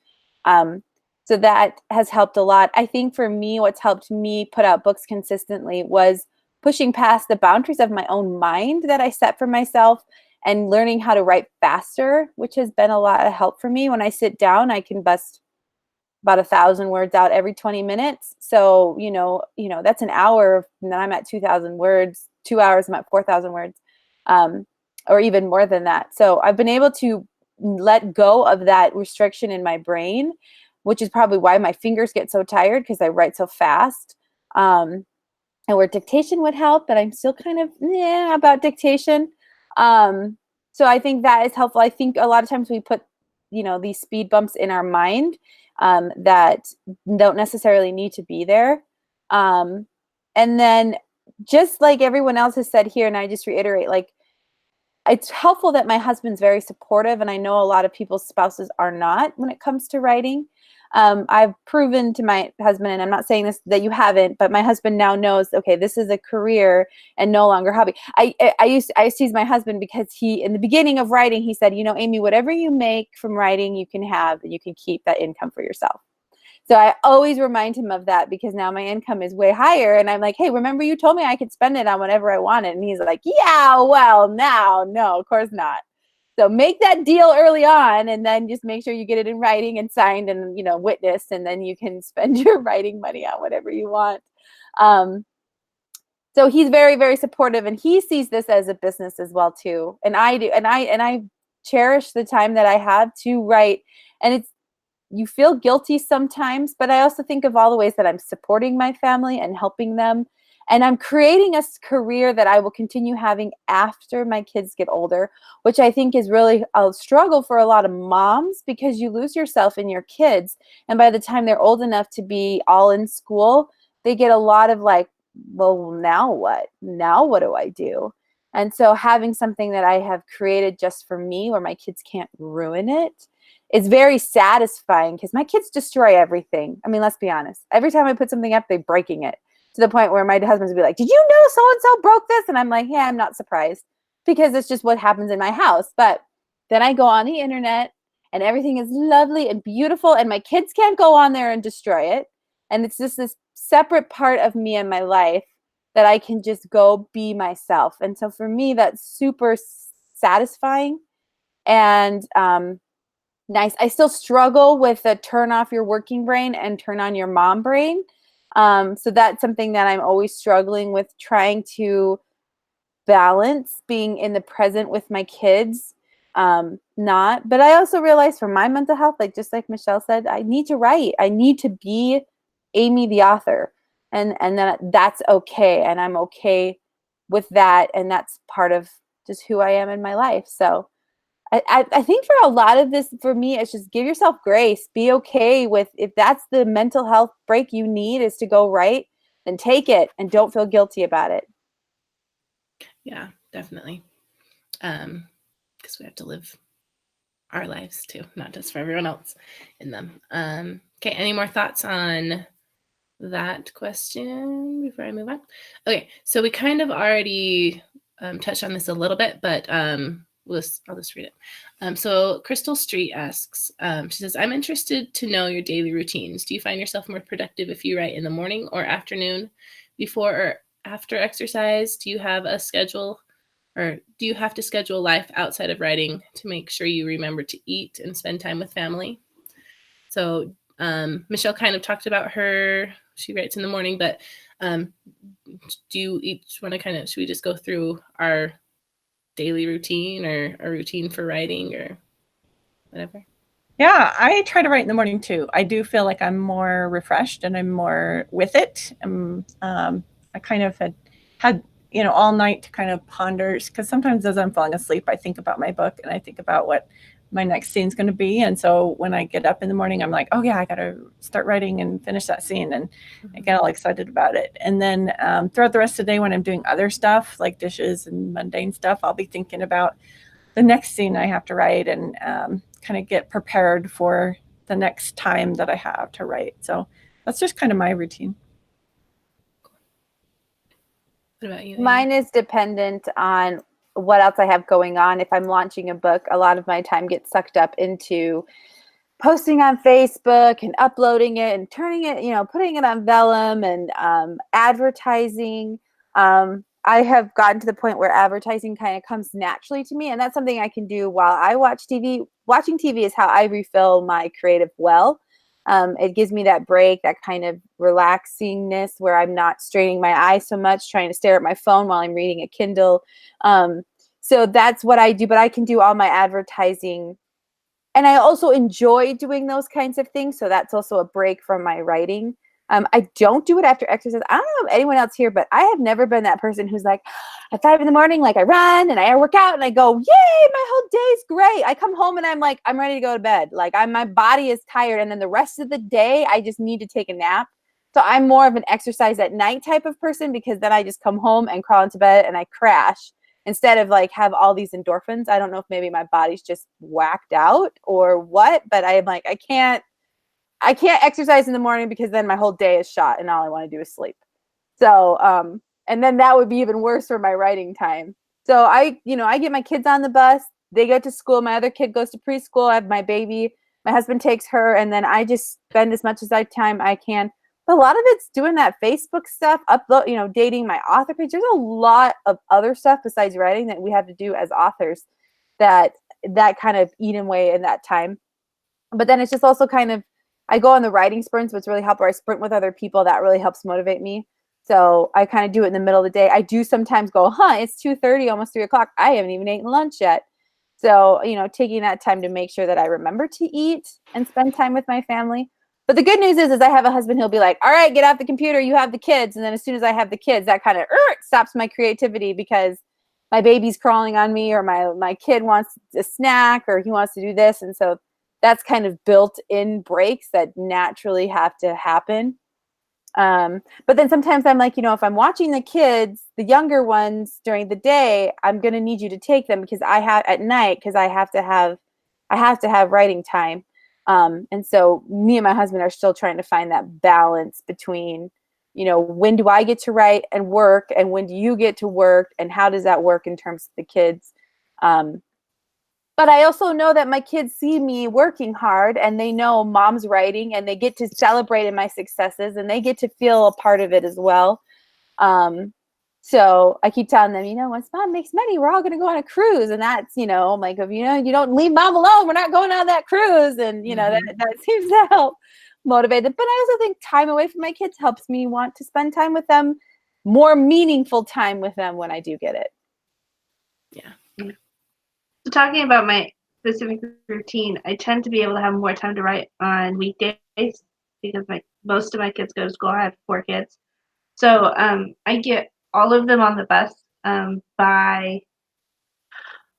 So that has helped a lot. I think for me, what's helped me put out books consistently was pushing past the boundaries of my own mind that I set for myself and learning how to write faster, which has been a lot of help for me. When I sit down, I can bust about 1,000 words out every 20 minutes. So, that's an hour, and then I'm at 2,000 words. 2 hours, I'm at 4,000 words, or even more than that. So I've been able to let go of that restriction in my brain, which is probably why my fingers get so tired, because I write so fast. And where dictation would help, but I'm still kind of about dictation. So I think that is helpful. I think a lot of times we put, these speed bumps in our mind that don't necessarily need to be there. And then just like everyone else has said here, and I just reiterate, like, it's helpful that my husband's very supportive, and I know a lot of people's spouses are not when it comes to writing. I've proven to my husband, and I'm not saying this that you haven't, but my husband now knows, okay, this is a career and no longer a hobby. I used to tease my husband because he, in the beginning of writing, he said, Amy, whatever you make from writing, you can have, and you can keep that income for yourself. So I always remind him of that, because now my income is way higher, and I'm like, hey, remember you told me I could spend it on whatever I wanted? And he's like, yeah, well, now, no, of course not. So make that deal early on, and then just make sure you get it in writing and signed and, witnessed, and then you can spend your writing money on whatever you want. So he's very, very supportive, and he sees this as a business as well too. And I do, and I cherish the time that I have to write. And you feel guilty sometimes, but I also think of all the ways that I'm supporting my family and helping them. And I'm creating a career that I will continue having after my kids get older, which I think is really a struggle for a lot of moms, because you lose yourself in your kids. And by the time they're old enough to be all in school, they get a lot of like, well, now what? Now what do I do? And so having something that I have created just for me, where my kids can't ruin it, is very satisfying, because my kids destroy everything. I mean, let's be honest. Every time I put something up, they're breaking it. To the point where my husband's be like, did you know so-and-so broke this? And I'm like, yeah, I'm not surprised, because it's just what happens in my house. But then I go on the internet, and everything is lovely and beautiful, and my kids can't go on there and destroy it. And it's just this separate part of me and my life that I can just go be myself. And so for me, that's super satisfying and nice. I still struggle with the turn off your working brain and turn on your mom brain. So that's something that I'm always struggling with, trying to balance being in the present with my kids. But I also realize for my mental health, like just like Michelle said, I need to write. I need to be Amy the author, and then that's okay. And I'm okay with that. And that's part of just who I am in my life. So I think for a lot of this, for me, it's just give yourself grace. Be okay with, if that's the mental health break you need is to go write, then take it and don't feel guilty about it. Yeah, definitely. Because we have to live our lives too, not just for everyone else in them. Okay, any more thoughts on that question before I move on? Okay, so we kind of already touched on this a little bit, but I'll just read it. So Crystal Street asks, she says, I'm interested to know your daily routines. Do you find yourself more productive if you write in the morning or afternoon, before or after exercise? Do you have a schedule, or do you have to schedule life outside of writing to make sure you remember to eat and spend time with family? So Michelle kind of talked about she writes in the morning, but do you each want to should we just go through our daily routine or a routine for writing or whatever? Yeah, I try to write in the morning too. I do feel like I'm more refreshed and I'm more with it. I kind of had all night to kind of ponder, because sometimes as I'm falling asleep, I think about my book and I think about what my next scene's going to be. And so when I get up in the morning, I'm like, oh yeah, I got to start writing and finish that scene. And I get all excited about it. And then throughout the rest of the day, when I'm doing other stuff like dishes and mundane stuff, I'll be thinking about the next scene I have to write and kind of get prepared for the next time that I have to write. So that's just kind of my routine. What about you? Mine is dependent on what else I have going on. If I'm launching a book, a lot of my time gets sucked up into posting on Facebook and uploading it and turning it, putting it on Vellum and advertising. I have gotten to the point where advertising kind of comes naturally to me, and that's something I can do while I watch TV. Watching TV is how I refill my creative well. It gives me that break, that kind of relaxingness where I'm not straining my eyes so much, trying to stare at my phone while I'm reading a Kindle. So that's what I do, but I can do all my advertising. And I also enjoy doing those kinds of things. So that's also a break from my writing. I don't do it after exercise. I don't know if anyone else here, but I have never been that person who's like at 5 a.m, like I run and I work out and I go, yay, my whole day's great. I come home and I'm like, I'm ready to go to bed. Like my body is tired. And then the rest of the day, I just need to take a nap. So I'm more of an exercise at night type of person, because then I just come home and crawl into bed and I crash instead of like have all these endorphins. I don't know if maybe my body's just whacked out or what, but I'm like, I can't exercise in the morning because then my whole day is shot and all I want to do is sleep. So, and then that would be even worse for my writing time. So I get my kids on the bus, they go to school. My other kid goes to preschool. I have my baby, my husband takes her, and then I just spend as much time I can. But a lot of it's doing that Facebook stuff, upload, dating my author page. There's a lot of other stuff besides writing that we have to do as authors that kind of eat away in that time. But then it's just also kind of, I go on the writing sprints, which really help, or I sprint with other people. That really helps motivate me. So I kind of do it in the middle of the day. I do sometimes go, it's 2:30, almost 3 o'clock. I haven't even eaten lunch yet. So, taking that time to make sure that I remember to eat and spend time with my family. But the good news is I have a husband. He'll be like, all right, get off the computer. You have the kids. And then as soon as I have the kids, that kind of stops my creativity, because my baby's crawling on me, or my kid wants a snack, or he wants to do this. And so that's kind of built-in breaks that naturally have to happen. But then sometimes I'm like, if I'm watching the kids, the younger ones during the day, I'm going to need you to take them because I have to have writing time. And so me and my husband are still trying to find that balance between, when do I get to write and work, and when do you get to work, and how does that work in terms of the kids? But I also know that my kids see me working hard, and they know mom's writing, and they get to celebrate in my successes, and they get to feel a part of it as well. So I keep telling them, once mom makes money, we're all going to go on a cruise. And that's, I'm like, if you don't leave mom alone, we're not going on that cruise. And, that seems to help motivate them. But I also think time away from my kids helps me want to spend time with them, more meaningful time with them when I do get it. Yeah. So talking about my specific routine, I tend to be able to have more time to write on weekdays because most of my kids go to school. I have 4 kids. So I get all of them on the bus by,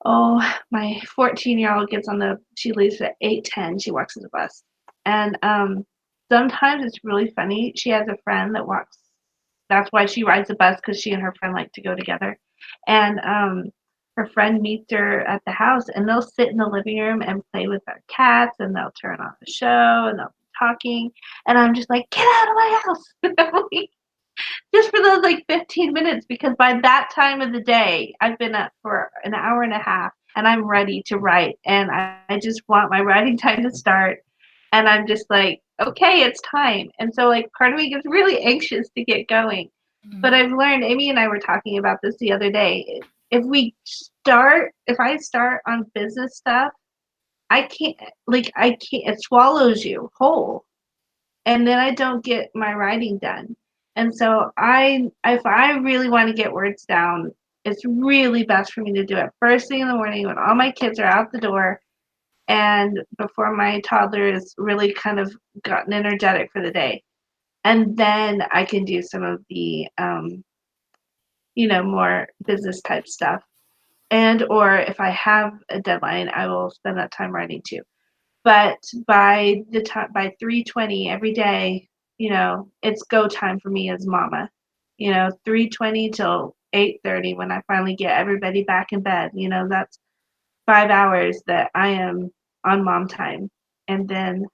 my 14-year-old she leaves at 8:10. She walks to the bus. And sometimes it's really funny. She has a friend that walks. That's why she rides the bus, because she and her friend like to go together. And her friend meets her at the house, and they'll sit in the living room and play with their cats, and they'll turn on the show, and they'll be talking. And I'm just like, get out of my house. Just for those 15 minutes, because by that time of the day, I've been up for an hour and a half, and I'm ready to write. And I just want my writing time to start. And I'm just like, okay, it's time. And so part of me gets really anxious to get going. Mm-hmm. But I've learned, Amy and I were talking about this the other day. If I start on business stuff, I can't, it swallows you whole. And then I don't get my writing done. And so if I really want to get words down, it's really best for me to do it first thing in the morning when all my kids are out the door, and before my toddler is really kind of gotten energetic for the day. And then I can do some of the, more business type stuff. Or if I have a deadline, I will spend that time writing too. But by 3:20 every day, it's go time for me as mama. 3:20 till 8:30 when I finally get everybody back in bed. That's 5 hours that I am on mom time. And then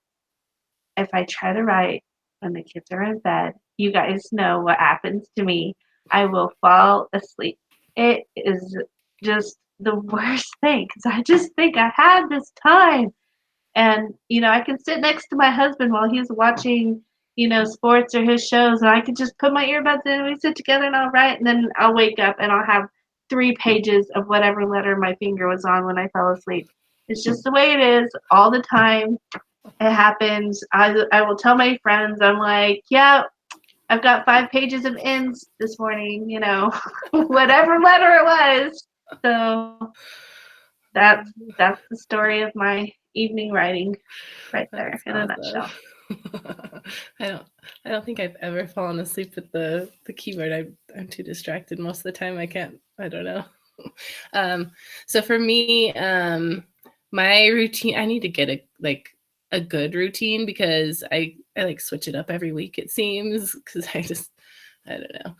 if I try to write when the kids are in bed, you guys know what happens to me. I will fall asleep. It is just the worst thing because I just think I have this time. And, I can sit next to my husband while he's watching, sports or his shows, and I can just put my earbuds in and we sit together and I'll write, and then I'll wake up and I'll have 3 pages of whatever letter my finger was on when I fell asleep. It's just the way it is all the time. It happens. I will tell my friends, I'm like, yeah, I've got 5 pages of ends this morning, whatever letter it was. So that's the story of my evening writing right there That's in a awesome. nutshell. I don't think I've ever fallen asleep with the keyboard. I'm too distracted most of the time. I don't know. So for me, my routine, I need to get a good routine because I like switch it up every week, it seems, because I don't know.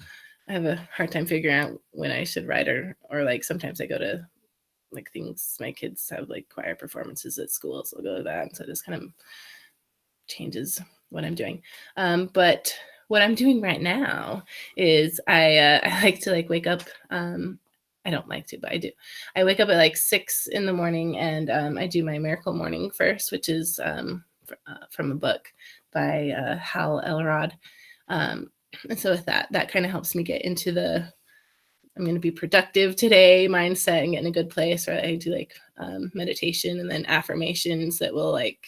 I have a hard time figuring out when I should write or like sometimes I go to like things, my kids have like choir performances at school, so I'll go to that. And so it just kind of changes what I'm doing. But what I'm doing right now is I like to like wake up. I don't like to, but I do. I wake up at like 6 in the morning and I do my Miracle Morning first, which is from a book by Hal Elrod. And so with that kind of helps me get into I'm going to be productive today mindset and get in a good place. Or I do like meditation and then affirmations that will like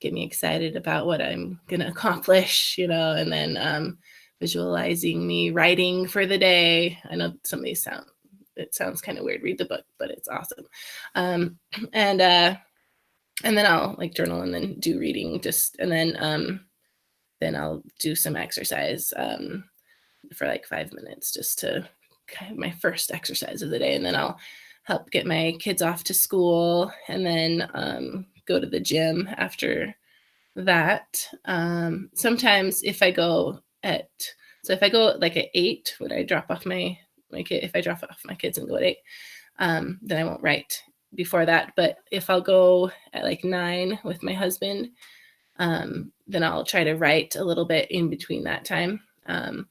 get me excited about what I'm going to accomplish, and then visualizing me writing for the day. I know some of these sounds kind of weird. Read the book, but it's awesome. And then I'll like journal and then do reading then I'll do some exercise for like 5 minutes just to kind of my first exercise of the day. And then I'll help get my kids off to school and then go to the gym after that. Sometimes if I go like at 8, when I drop off my kid, if I drop off my kids and go at 8, then I won't write before that. But if I'll go at like 9 with my husband, then I'll try to write a little bit in between that time, and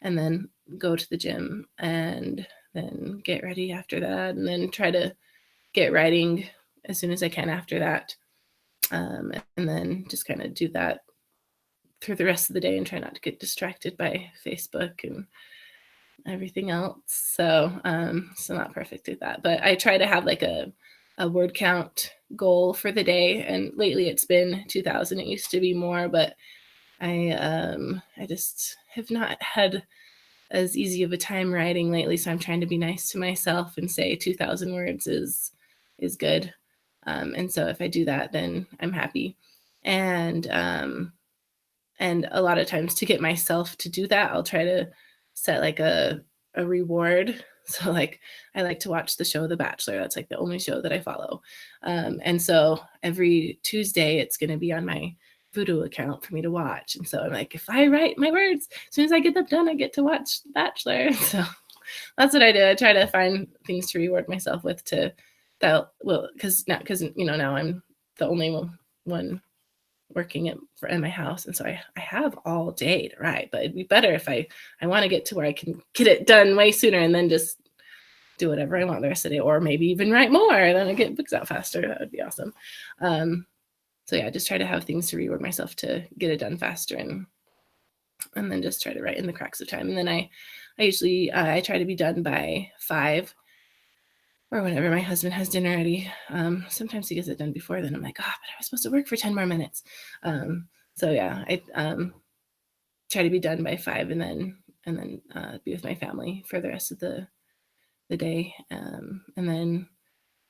then go to the gym and then get ready after that, and then try to get writing as soon as I can after that. And then just kind of do that through the rest of the day and try not to get distracted by Facebook and everything else. So not perfect at that, but I try to have like a word count goal for the day. And lately it's been 2,000. It used to be more, but I just have not had as easy of a time writing lately. So I'm trying to be nice to myself and say 2,000 words is good. And so if I do that, then I'm happy. And a lot of times to get myself to do that, I'll try to set like a reward. So like I like to watch the show The Bachelor. That's like the only show that I follow. And so every Tuesday it's going to be on my Vudu account for me to watch. And so I'm like, if I write my words, as soon as I get them done, I get to watch The Bachelor. So that's what I do. I try to find things to reward myself with because now I'm the only one working in my house, and so I have all day to write. But it'd be better if I want to get to where I can get it done way sooner and then just do whatever I want the rest of the day, or maybe even write more, then I get books out faster. That would be awesome. So yeah, just try to have things to reward myself to get it done faster, and then just try to write in the cracks of time. And then I usually I try to be done by 5 or whenever my husband has dinner ready. Sometimes he gets it done before then. I'm like, but I was supposed to work for 10 more minutes. So yeah, I try to be done by 5 and then be with my family for the rest of the day. And then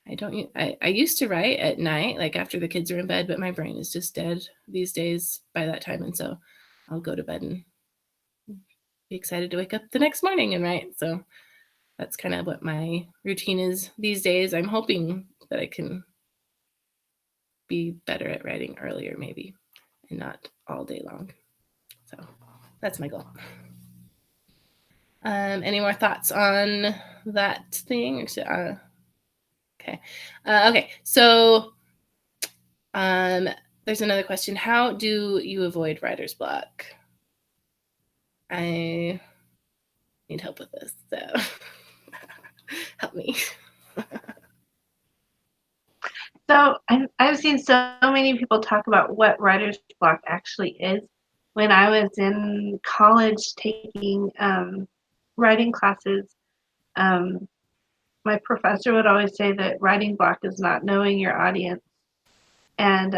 I used to write at night, like after the kids are in bed, but my brain is just dead these days by that time. And so I'll go to bed and be excited to wake up the next morning and write. So that's kind of what my routine is these days. I'm hoping that I can be better at writing earlier, maybe, and not all day long. So that's my goal. Any more thoughts on that thing? Okay. Okay. So there's another question. How do you avoid writer's block? I need help with this. So Help me. So I've seen so many people talk about what writer's block actually is. When I was in college taking writing classes, my professor would always say that writing block is not knowing your audience. And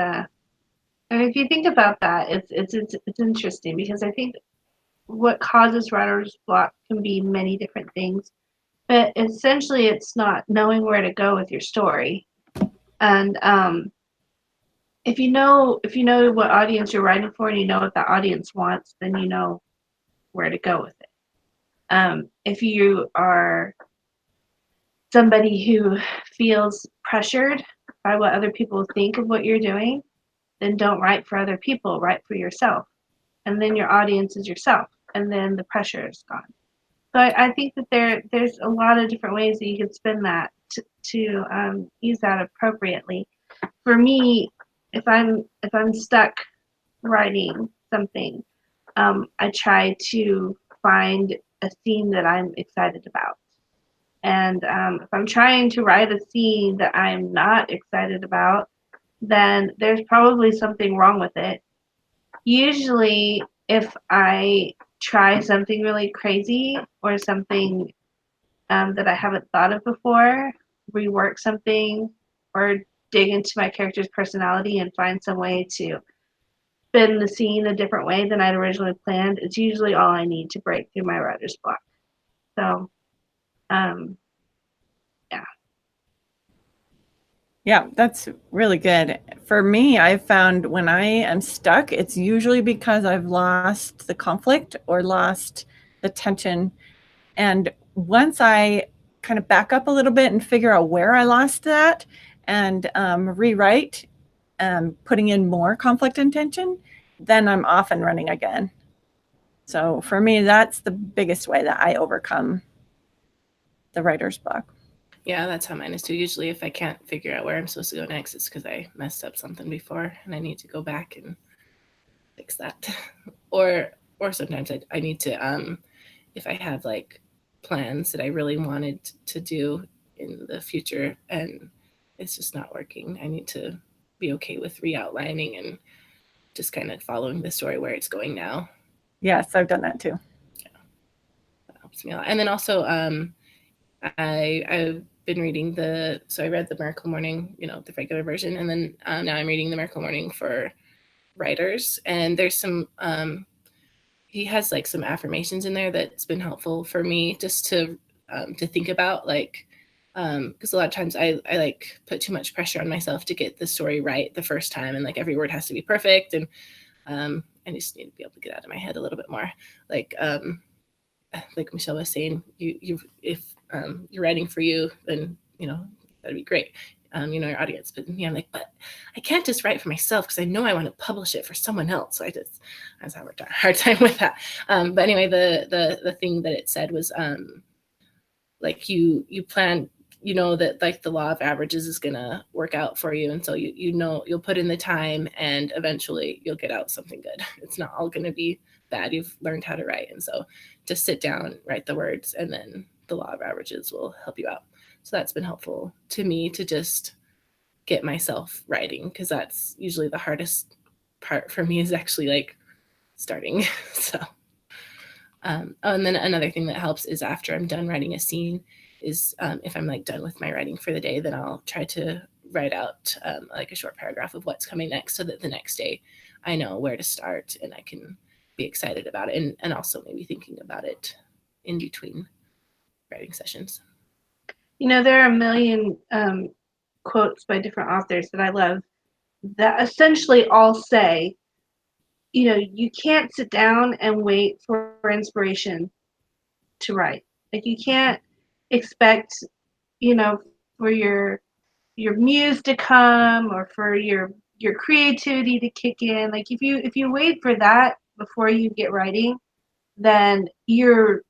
if you think about that, it's interesting because I think what causes writer's block can be many different things, but essentially it's not knowing where to go with your story. And if you know what audience you're writing for and you know what the audience wants, then you know where to go with it. If you are somebody who feels pressured by what other people think of what you're doing, then don't write for other people, write for yourself. And then your audience is yourself, and then the pressure is gone. So I think that there's a lot of different ways that you can spin that to use that appropriately. For me, if I'm stuck writing something, I try to find a scene that I'm excited about. And if I'm trying to write a scene that I'm not excited about, then there's probably something wrong with it. Usually, if I try something really crazy or something that I haven't thought of before, rework something, or dig into my character's personality and find some way to spin the scene a different way than I'd originally planned, it's usually all I need to break through my writer's block. So, yeah. Yeah, that's really good. For me, I've found when I am stuck, it's usually because I've lost the conflict or lost the tension. And once I kind of back up a little bit and figure out where I lost that and rewrite, putting in more conflict and tension, then I'm off and running again. So for me, that's the biggest way that I overcome the writer's block. Yeah, that's how mine is too. Usually if I can't figure out where I'm supposed to go next, it's because I messed up something before and I need to go back and fix that. or sometimes I need to if I have like plans that I really wanted to do in the future and it's just not working, I need to be okay with re-outlining and just kind of following the story where it's going now. Yes, I've done that too. Yeah, that helps me a lot. And then also I've been reading I read the Miracle Morning, the regular version, and then now I'm reading the Miracle Morning for writers, and there's some he has like some affirmations in there that's been helpful for me just to think about, like because a lot of times I like put too much pressure on myself to get the story right the first time, and like every word has to be perfect, and I just need to be able to get out of my head a little bit more. Like Michelle was saying, if you're writing for you, then that'd be great. Your audience, but I'm like, but I can't just write for myself because I know I want to publish it for someone else. So I was having a hard time with that. But anyway, the thing that it said was like you plan, that like the law of averages is gonna work out for you, and so you'll put in the time, and eventually you'll get out something good. It's not all gonna be bad. You've learned how to write, and so just sit down, write the words, and then the law of averages will help you out. So that's been helpful to me to just get myself writing, because that's usually the hardest part for me, is actually like starting. So and then another thing that helps is after I'm done writing a scene is if I'm like done with my writing for the day, then I'll try to write out like a short paragraph of what's coming next, so that the next day I know where to start and I can be excited about it, and also maybe thinking about it in between writing sessions. There are a million quotes by different authors that I love that essentially all say, you can't sit down and wait for inspiration to write. Like, you can't expect, for your muse to come, or for your creativity to kick in. Like, if you wait for that before you get writing, then you're,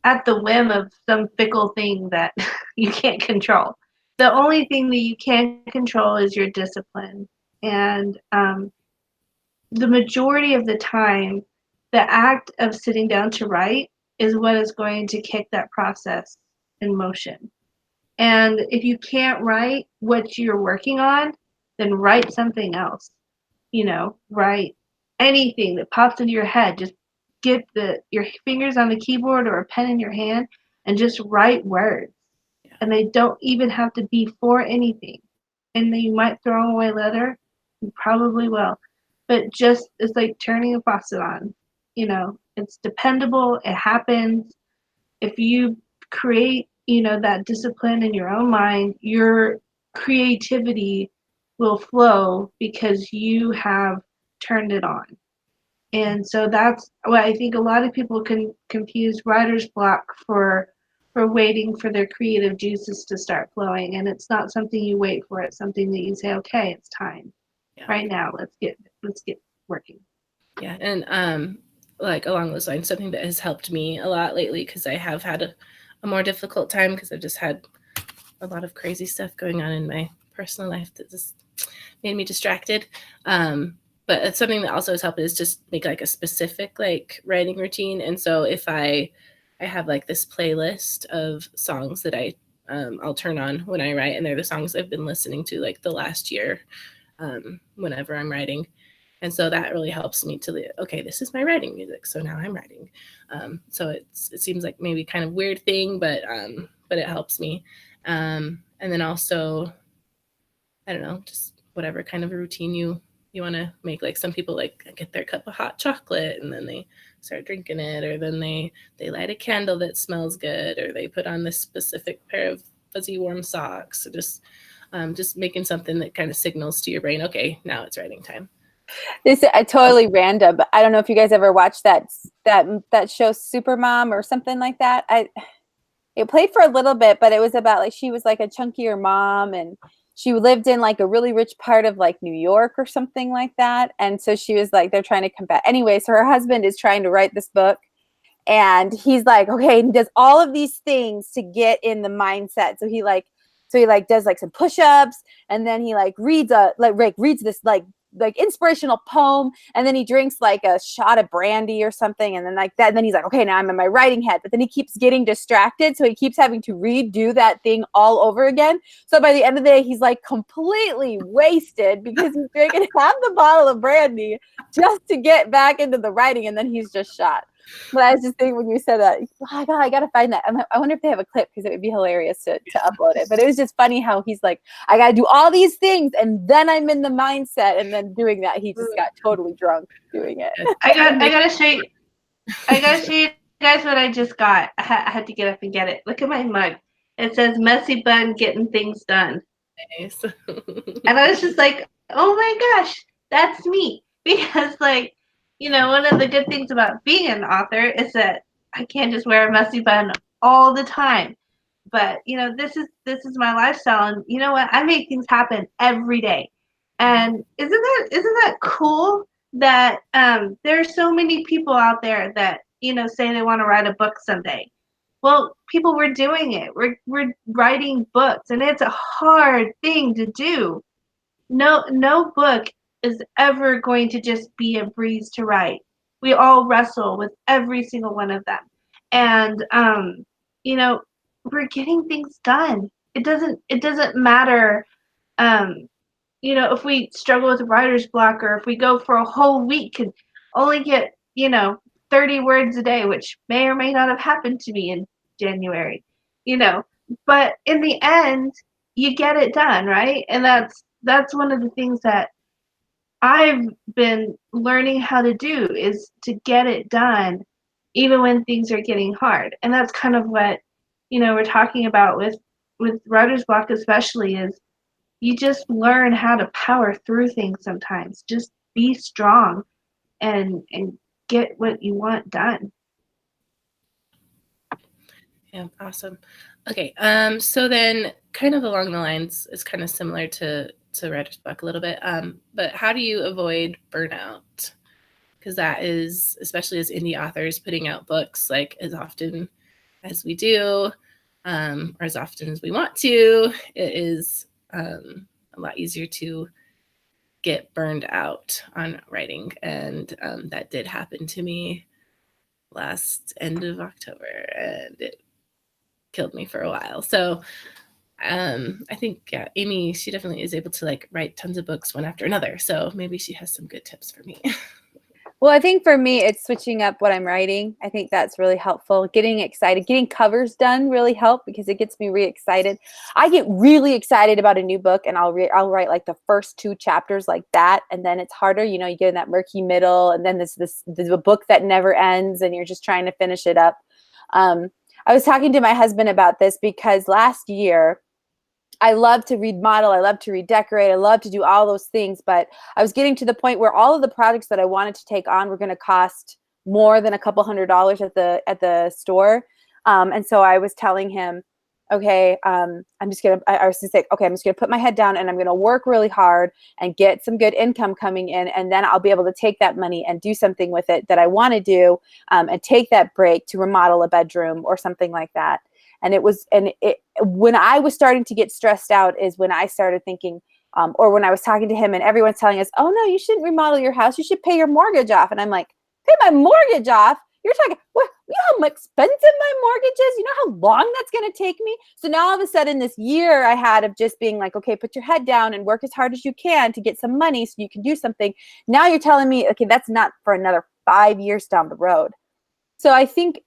at the whim of some fickle thing that you can't control. The only thing that you can control is your discipline. And the majority of the time, the act of sitting down to write is what is going to kick that process in motion. And if you can't write what you're working on, then write something else. Write anything that pops into your head. Just get your fingers on the keyboard or a pen in your hand and just write words. And they don't even have to be for anything. And then you might throw away letter. You probably will. But just it's like turning a faucet on. It's dependable. It happens. If you create, that discipline in your own mind, your creativity will flow because you have turned it on. And so that's what I think a lot of people can confuse writer's block for waiting for their creative juices to start flowing. And it's not something you wait for. It's something that you say, okay, it's time. Yeah. Right now, let's get working. Yeah. And like along those lines, something that has helped me a lot lately, because I have had a more difficult time because I've just had a lot of crazy stuff going on in my personal life that just made me distracted. But it's something that also has helped is just make like a specific like writing routine. And so if I have like this playlist of songs that I'll turn on when I write, and they're the songs I've been listening to like the last year whenever I'm writing. And so that really helps me to, okay, this is my writing music. So now I'm writing. So it seems like maybe kind of weird thing, but it helps me. And then also, I don't know, just whatever kind of a routine you want to make. Like some people like get their cup of hot chocolate and then they start drinking it, or then they light a candle that smells good, or they put on this specific pair of fuzzy warm socks. So just making something that kind of signals to your brain, okay, now it's writing time. This I totally random, but I don't know if you guys ever watched that show Supermom or something like that. It played for a little bit, but it was about like she was like a chunkier mom, and she lived in like a really rich part of like New York or something like that. And so she was like, they're trying to combat. Anyway, so her husband is trying to write this book, and he's like, okay, and he does all of these things to get in the mindset. So he does like some push-ups, and then he like reads this like inspirational poem, and then he drinks like a shot of brandy or something, and then like that, and then he's like, okay, now I'm in my writing head. But then he keeps getting distracted, so he keeps having to redo that thing all over again. So by the end of the day, he's like completely wasted because he's drinking half the bottle of brandy just to get back into the writing, and then he's just shot. But I was just thinking when you said that, oh God, I gotta find that. I wonder if they have a clip, because it would be hilarious to upload it. But it was just funny how he's like, I gotta do all these things, and then I'm in the mindset, and then doing that, he just got totally drunk doing it. I gotta show you guys what I just got. I had to get up and get it. Look at my mug. It says "Messy Bun Getting Things Done." Nice. And I was just like, oh my gosh, that's me. Because like, one of the good things about being an author is that I can't just wear a messy bun all the time. But this is my lifestyle, and you know what? I make things happen every day. And isn't that cool that there are so many people out there that say they want to write a book someday. Well, people, we're doing it. We're writing books, and it's a hard thing to do. No book is ever going to just be a breeze to write. We all wrestle with every single one of them. And we're getting things done. It doesn't matter if we struggle with writer's block, or if we go for a whole week and only get 30 words a day, which may or may not have happened to me in January. But in the end, you get it done, right? And that's one of the things that I've been learning how to do, is to get it done even when things are getting hard. And that's kind of what we're talking about with writer's block, especially, is you just learn how to power through things sometimes. Just be strong and get what you want done. Yeah, awesome. Okay, so then kind of along the lines, it's kind of similar to writer's block a little bit, but how do you avoid burnout? Because that is, especially as indie authors putting out books like as often as we do, or as often as we want to, it is a lot easier to get burned out on writing. And that did happen to me last end of October, and killed me for a while. So I think, yeah, Amy, she definitely is able to like write tons of books one after another. So maybe she has some good tips for me. Well, I think for me, it's switching up what I'm writing. I think that's really helpful. Getting excited, getting covers done really help because it gets me re-excited. I get really excited about a new book, and I'll write like the first 2 chapters like that, and then it's harder. You know, you get in that murky middle, and then there's a book that never ends, and you're just trying to finish it up. I was talking to my husband about this because last year I love to remodel, I love to redecorate, I love to do all those things, but I was getting to the point where all of the projects that I wanted to take on were going to cost more than a couple $100 at the store. And so I was telling him, okay, I was just like, okay, I'm just gonna put my head down and I'm gonna work really hard and get some good income coming in, and then I'll be able to take that money and do something with it that I want to do, and take that break to remodel a bedroom or something like that. And when I was starting to get stressed out is when I started thinking, or when I was talking to him and everyone's telling us, oh no, you shouldn't remodel your house. You should pay your mortgage off. And I'm like, pay my mortgage off? You're talking, what? You know how expensive my mortgage is? You know how long that's going to take me? So now all of a sudden this year I had of just being like, okay, put your head down and work as hard as you can to get some money so you can do something. Now you're telling me, okay, that's not for another 5 years down the road. So I think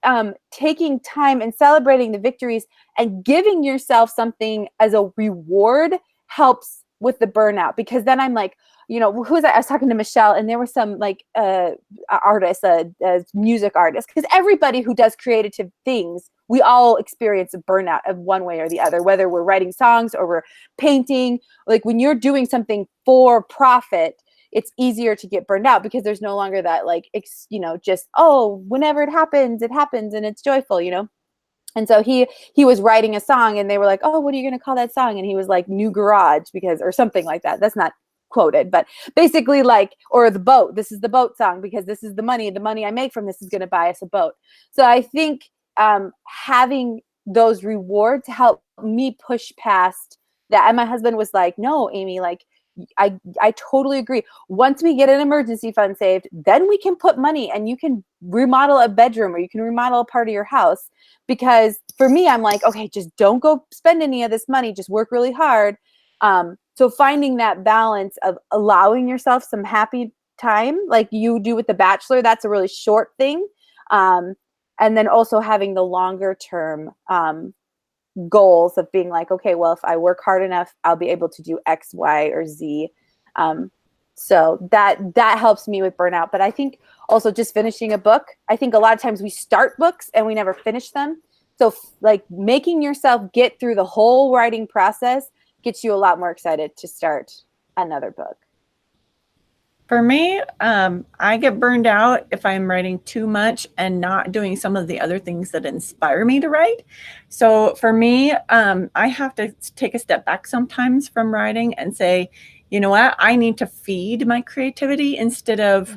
taking time and celebrating the victories and giving yourself something as a reward helps with the burnout, because then I'm like, you know, who was I was talking to Michelle, and there was some like artist, a music artist, because everybody who does creative things, we all experience a burnout of one way or the other, whether we're writing songs or we're painting. Like when you're doing something for profit, it's easier to get burned out because there's no longer that like, just, oh, whenever it happens and it's joyful, you know? And so he was writing a song and they were like, oh, what are you going to call that song? And he was like, New Garage, because, or something like that. That's not quoted, but basically like, or the boat, this is the boat song because this is the money I make from this is going to buy us a boat. So I think having those rewards help me push past that. And my husband was like, no, Amy, like, I totally agree. Once we get an emergency fund saved, then we can put money and you can remodel a bedroom or you can remodel a part of your house. Because for me, I'm like, okay, just don't go spend any of this money. Just work really hard. So finding that balance of allowing yourself some happy time, like you do with The Bachelor, that's a really short thing. And then also having the longer term goals of being like, okay, well, if I work hard enough, I'll be able to do X, Y, or Z. So that helps me with burnout. But I think also just finishing a book, I think a lot of times we start books and we never finish them. So like making yourself get through the whole writing process gets you a lot more excited to start another book. For me, I get burned out if I'm writing too much and not doing some of the other things that inspire me to write. So for me, I have to take a step back sometimes from writing and say, you know what, I need to feed my creativity instead of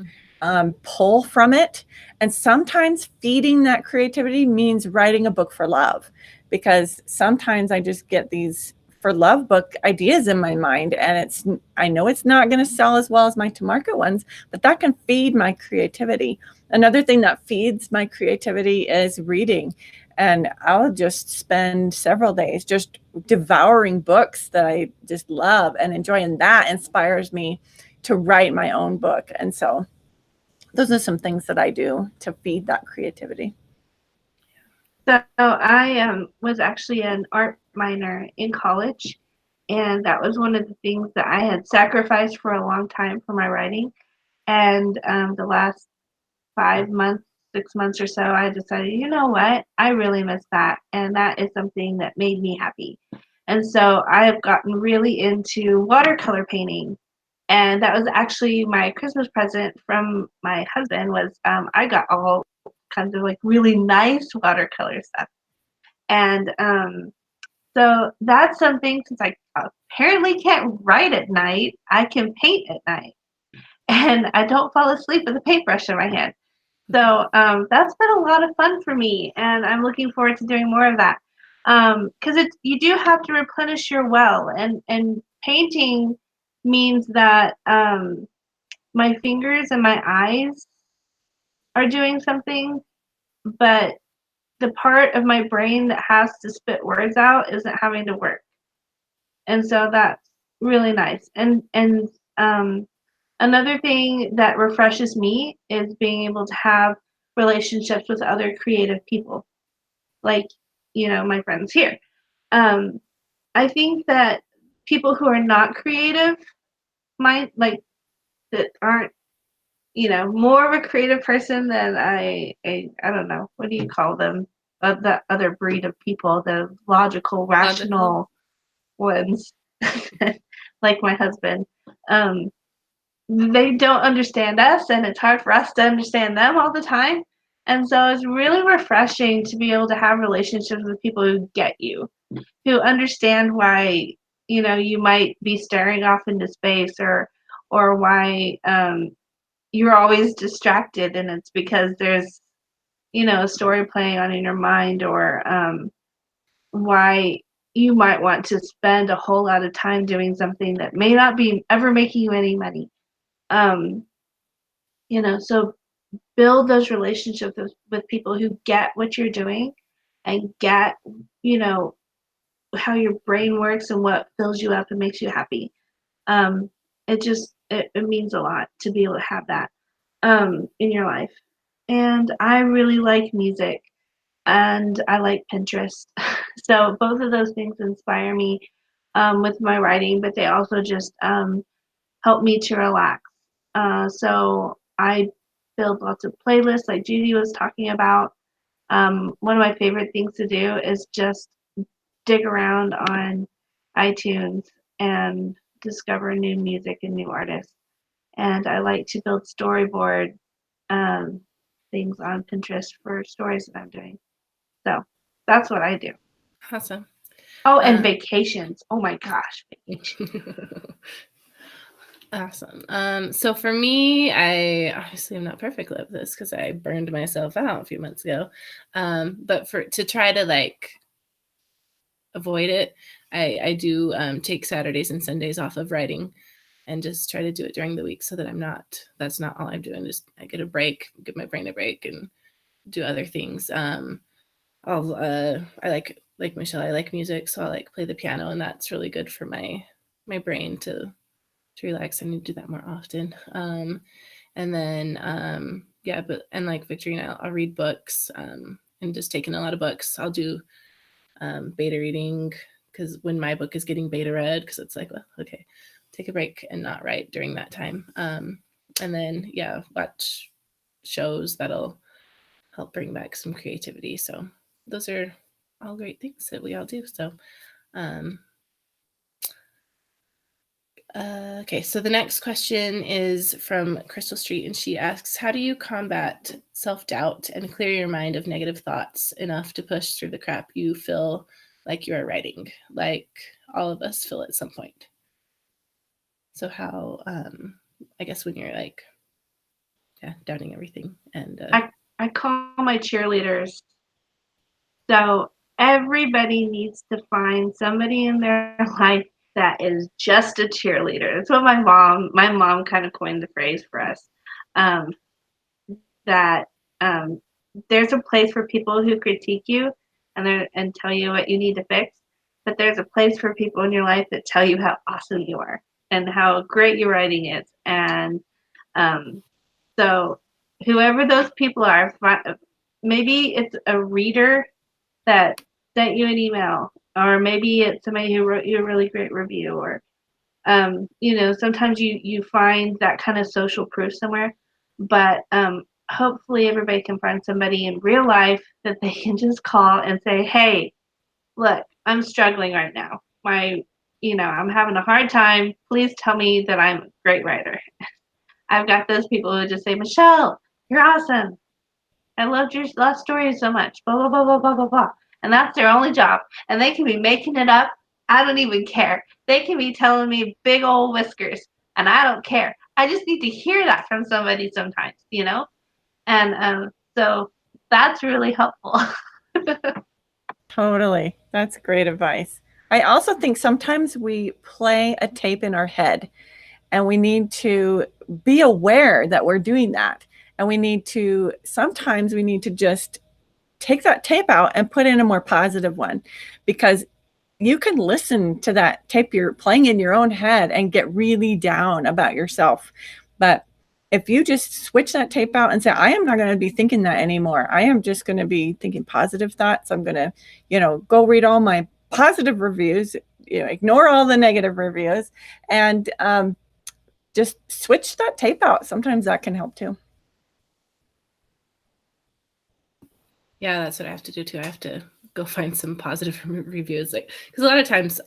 pull from it. And sometimes feeding that creativity means writing a book for love, because sometimes I just get these for love book ideas in my mind, and I know it's not going to sell as well as my to market ones, but that can feed my creativity. Another thing that feeds my creativity is reading, and I'll just spend several days just devouring books that I just love and enjoy, and that inspires me to write my own book. And so those are some things that I do to feed that creativity. So I was actually an art minor in college, and that was one of the things that I had sacrificed for a long time for my writing. And the last 5 months, 6 months or so, I decided, you know what, I really miss that, and that is something that made me happy. And so I have gotten really into watercolor painting, and that was actually my Christmas present from my husband. Was I got all kinds of like really nice watercolor stuff. And so that's something, since I apparently can't write at night, I can paint at night. And I don't fall asleep with a paintbrush in my hand. So that's been a lot of fun for me, and I'm looking forward to doing more of that. Because you do have to replenish your well, and painting means that my fingers and my eyes are doing something, but the part of my brain that has to spit words out isn't having to work. And so that's really nice. And another thing that refreshes me is being able to have relationships with other creative people, like, my friends here. Um, I think that people who are not creative might like that aren't, more of a creative person than I don't know, what do you call them? The other breed of people, the logical, rational ones, like my husband. Um, they don't understand us, and it's hard for us to understand them all the time. And so it's really refreshing to be able to have relationships with people who get you, who understand why, you might be staring off into space, or why you're always distracted, and it's because there's, a story playing on in your mind, or why you might want to spend a whole lot of time doing something that may not be ever making you any money. Um, so build those relationships with people who get what you're doing and get, you know, how your brain works and what fills you up and makes you happy. It means a lot to be able to have that in your life. And I really like music and I like Pinterest. So both of those things inspire me with my writing, but they also just help me to relax. So I build lots of playlists like Judy was talking about. One of my favorite things to do is just dig around on iTunes and discover new music and new artists. And I like to build storyboard um, things on Pinterest for stories that I'm doing. So that's what I do. Awesome. Oh, and vacations. Oh my gosh, Awesome. So for me, I obviously am not perfect at this because I burned myself out a few months ago. But to try to like avoid it, I do take Saturdays and Sundays off of writing and just try to do it during the week so that that's not all I'm doing. Just I get a break, give my brain a break and do other things. I like Michelle, I like music, so I like play the piano, and that's really good for my brain to relax. I need to do that more often. And then and like Victory and I'll read books and just taking a lot of books. I'll do beta reading because when my book is getting beta read, because it's like, well, okay, take a break and not write during that time. And then watch shows that'll help bring back some creativity. So those are all great things that we all do. So okay, so the next question is from Crystal Street, and she asks, how do you combat self-doubt and clear your mind of negative thoughts enough to push through the crap you feel like you are writing, like all of us feel at some point? So how, I guess when you're like, doubting everything. And I call my cheerleaders. So everybody needs to find somebody in their life that is just a cheerleader. That's what my mom kind of coined the phrase for us. That there's a place for people who critique you and tell you what you need to fix, but there's a place for people in your life that tell you how awesome you are and how great your writing is. And so whoever those people are, maybe it's a reader that sent you an email, or maybe it's somebody who wrote you a really great review, or sometimes you find that kind of social proof somewhere, but hopefully everybody can find somebody in real life that they can just call and say, hey, look, I'm struggling right now. I'm having a hard time. Please tell me that I'm a great writer. I've got those people who just say, Michelle, you're awesome. I loved your last story so much, blah, blah, blah, blah, blah, blah, blah. And that's their only job. And they can be making it up. I don't even care. They can be telling me big old whiskers, and I don't care. I just need to hear that from somebody sometimes, And so that's really helpful. Totally. That's great advice. I also think sometimes we play a tape in our head, and we need to be aware that we're doing that. And sometimes we need to just take that tape out and put in a more positive one, because you can listen to that tape you're playing in your own head and get really down about yourself. But if you just switch that tape out and say, I am not going to be thinking that anymore. I am just going to be thinking positive thoughts. I'm going to, go read all my positive reviews, ignore all the negative reviews, and just switch that tape out. Sometimes that can help too. Yeah, that's what I have to do too. I have to go find some positive reviews, like, because a lot of times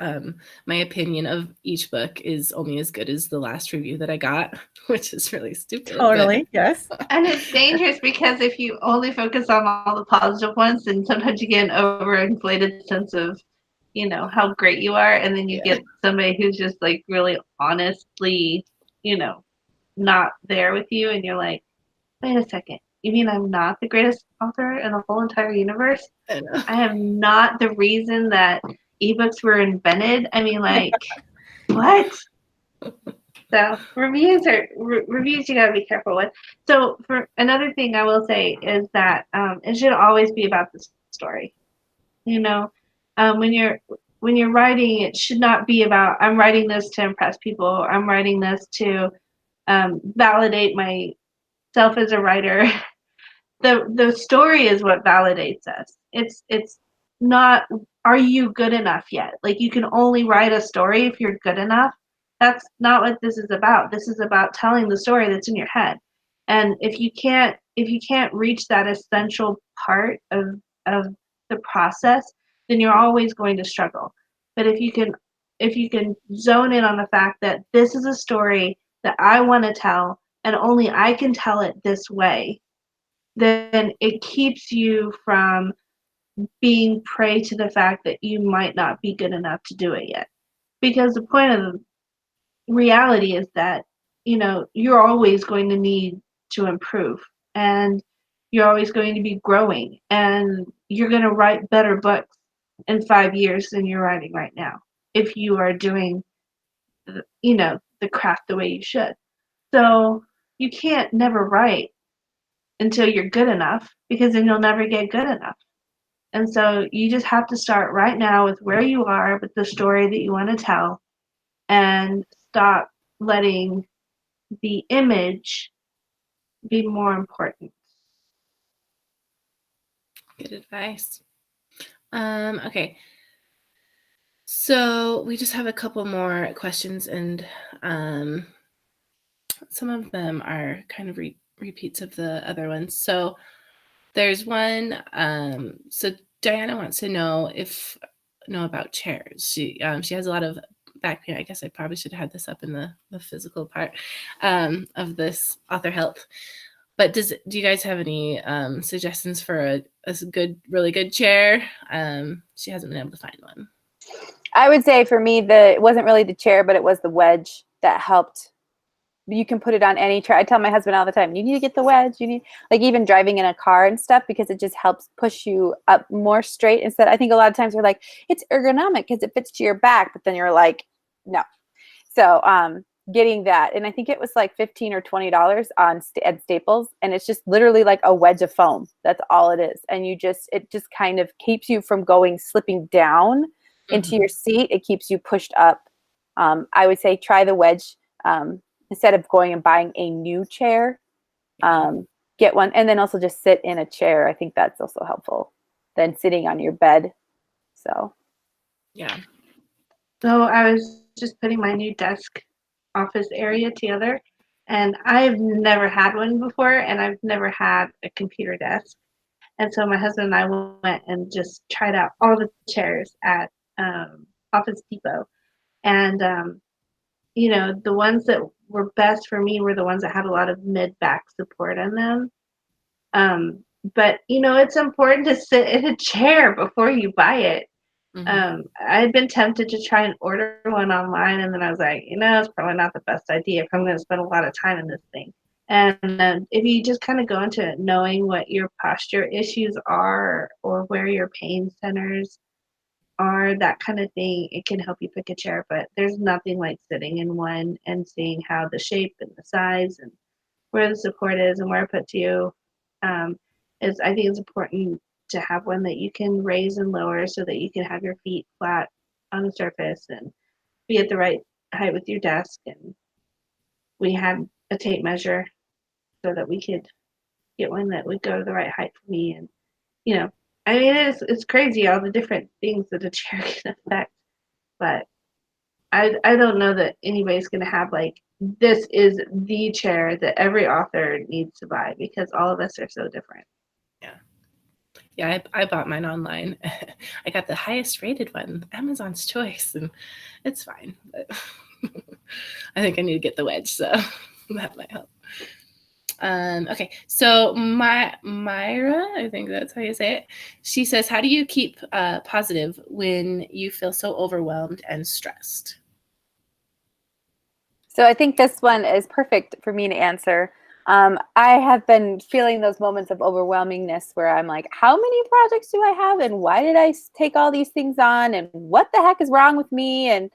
my opinion of each book is only as good as the last review that I got, which is really stupid. Totally, yes. And it's dangerous because if you only focus on all the positive ones, then sometimes you get an overinflated sense of, how great you are, and then you get somebody who's just like really honestly, not there with you, and you're like, wait a second, you mean I'm not the greatest author in the whole entire universe? I am not the reason that ebooks were invented. I mean, like, what? So reviews you gotta be careful with. So for another thing I will say is that it should always be about the story. When you're writing, it should not be about, I'm writing this to impress people. I'm writing this to validate myself as a writer. The story is what validates us. It's not, are you good enough yet? Like, you can only write a story if you're good enough. That's not what this is about. This is about telling the story that's in your head. And if you can't reach that essential part of the process, then you're always going to struggle. But if you can zone in on the fact that this is a story that I want to tell and only I can tell it this way, then it keeps you from being prey to the fact that you might not be good enough to do it yet. Because the point of the reality is that, you're always going to need to improve, and you're always going to be growing, and you're going to write better books in 5 years than you're writing right now if you are doing the craft the way you should. So you can't never write until you're good enough, because then you'll never get good enough. And so you just have to start right now with where you are with the story that you want to tell, and stop letting the image be more important. Good advice. Okay. So we just have a couple more questions, and some of them are kind of repeats of the other ones. So there's one. So Diana wants to know about chairs. She has a lot of back pain. I guess I probably should have had this up in the physical part of this author help. But do you guys have any suggestions for a really good chair? She hasn't been able to find one. I would say for me, it wasn't really the chair, but it was the wedge that helped. You can put it on any chair. I tell my husband all the time, you need to get the wedge. You need, like, even driving in a car and stuff, because it just helps push you up more straight. Instead, I think a lot of times we're like, it's ergonomic because it fits to your back, but then you're like, no. So getting that, and I think it was like $15 or $20 at Staples, and it's just literally like a wedge of foam. That's all it is, and it just kind of keeps you from slipping down into your seat. It keeps you pushed up. I would say try the wedge. Instead of going and buying a new chair, get one, and then also just sit in a chair. I think that's also helpful than sitting on your bed. So, yeah. So I was just putting my new desk office area together, and I've never had one before, and I've never had a computer desk. And so my husband and I went and just tried out all the chairs at Office Depot, and the ones that were best for me were the ones that had a lot of mid-back support in them. But it's important to sit in a chair before you buy it. I had been tempted to try and order one online, and then I was like, it's probably not the best idea if I'm going to spend a lot of time in this thing. And if you just kind of go into it knowing what your posture issues are, or where your pain centers are, that kind of thing, it can help you pick a chair. But there's nothing like sitting in one and seeing how the shape and the size and where the support is and where it puts you. I think it's important to have one that you can raise and lower so that you can have your feet flat on the surface and be at the right height with your desk. And we had a tape measure so that we could get one that would go to the right height for me. And I mean, it's crazy all the different things that a chair can affect. But I don't know that anybody's gonna have like, this is the chair that every author needs to buy, because all of us are so different. Yeah, I bought mine online. I got the highest rated one, Amazon's Choice, and it's fine. But I think I need to get the wedge, so that might help. Okay, so Myra, I think that's how you say it. She says, how do you keep positive when you feel so overwhelmed and stressed? So I think this one is perfect for me to answer. I have been feeling those moments of overwhelmingness where I'm like, how many projects do I have? And why did I take all these things on? And what the heck is wrong with me? And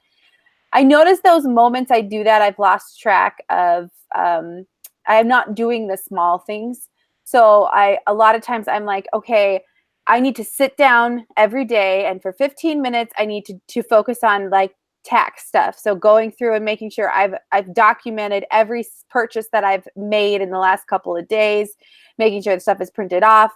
I notice those moments I do that, I've lost track of, I'm not doing the small things. So a lot of times I'm like, okay, I need to sit down every day. And for 15 minutes, I need to focus on like tax stuff. So going through and making sure I've documented every purchase that I've made in the last couple of days, making sure the stuff is printed off,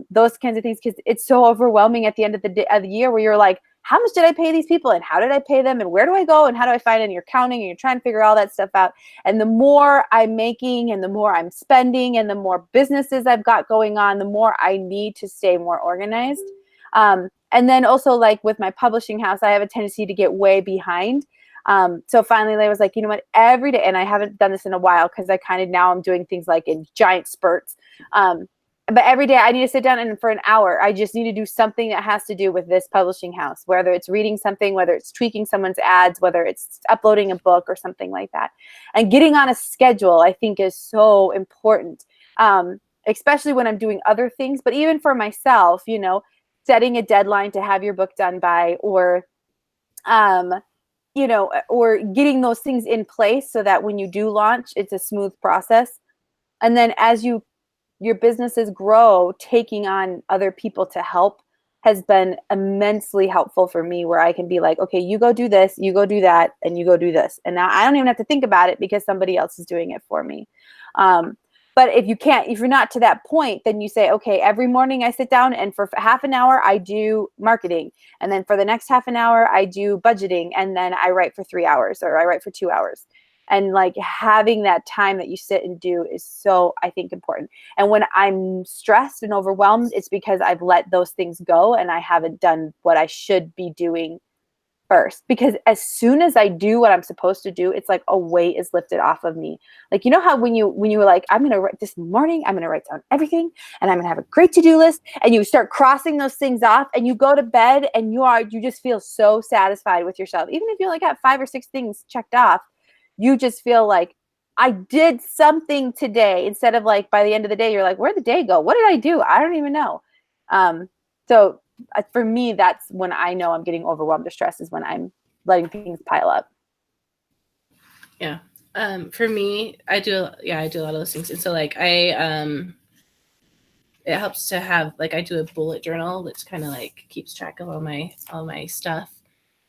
those kinds of things, because it's so overwhelming at the end of the year where you're like, how much did I pay these people and how did I pay them and where do I go and how do I find it? And you're counting and you're trying to figure all that stuff out. And the more I'm making and the more I'm spending and the more businesses I've got going on, the more I need to stay more organized. And then also like with my publishing house, I have a tendency to get way behind. So finally I was like, you know what, every day, and I haven't done this in a while because I kind of now I'm doing things like in giant spurts. But every day I need to sit down and for an hour, I just need to do something that has to do with this publishing house, whether it's reading something, whether it's tweaking someone's ads, whether it's uploading a book or something like that. And getting on a schedule, I think, is so important, especially when I'm doing other things. But even for myself, setting a deadline to have your book done by, or or getting those things in place so that when you do launch, it's a smooth process. And then as your businesses grow, taking on other people to help has been immensely helpful for me, where I can be like, okay, you go do this, you go do that, and you go do this. And now I don't even have to think about it because somebody else is doing it for me. But if you're not to that point, then you say, okay, every morning I sit down and for half an hour I do marketing. And then for the next half an hour, I do budgeting. And then I write for 3 hours or I write for 2 hours. And like having that time that you sit and do is so, I think, important. And when I'm stressed and overwhelmed, it's because I've let those things go and I haven't done what I should be doing first. Because as soon as I do what I'm supposed to do, it's like a weight is lifted off of me. Like, you know how when you were like, I'm going to write this morning, I'm going to write down everything and I'm going to have a great to-do list, and you start crossing those things off and you go to bed and you just feel so satisfied with yourself. Even if you only got 5 or 6 things checked off, you just feel like I did something today, instead of like by the end of the day, you're like, where'd the day go? What did I do? I don't even know. So for me, that's when I know I'm getting overwhelmed or stressed, is when I'm letting things pile up. Yeah. For me, I do a lot of those things. And so like it helps to have, like, I do a bullet journal that's kind of like keeps track of all my stuff.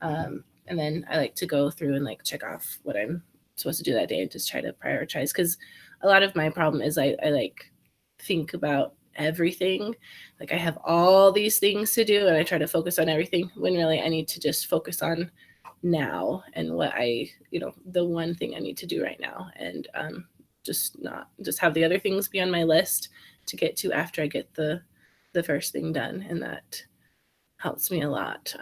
And then I like to go through and like check off what I'm supposed to do that day and just try to prioritize, because a lot of my problem is I like think about everything. Like I have all these things to do and I try to focus on everything when really I need to just focus on now and what the one thing I need to do right now, and just have the other things be on my list to get to after I get the first thing done. And that helps me a lot.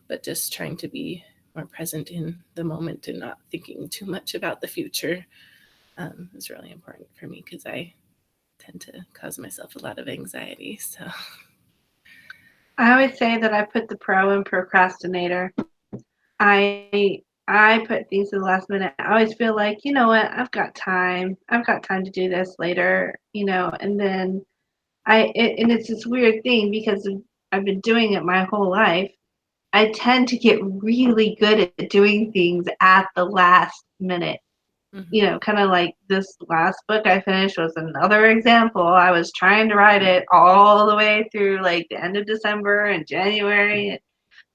But just trying to be more present in the moment and not thinking too much about the future is really important for me, because I tend to cause myself a lot of anxiety. So I always say that I put the pro in procrastinator. I put things to the last minute. I always feel like, you know what, I've got time to do this later, and then and it's this weird thing because I've been doing it my whole life. I tend to get really good at doing things at the last minute. you know, kind of like this last book I finished was another example. I was trying to write it all the way through like the end of December and January. And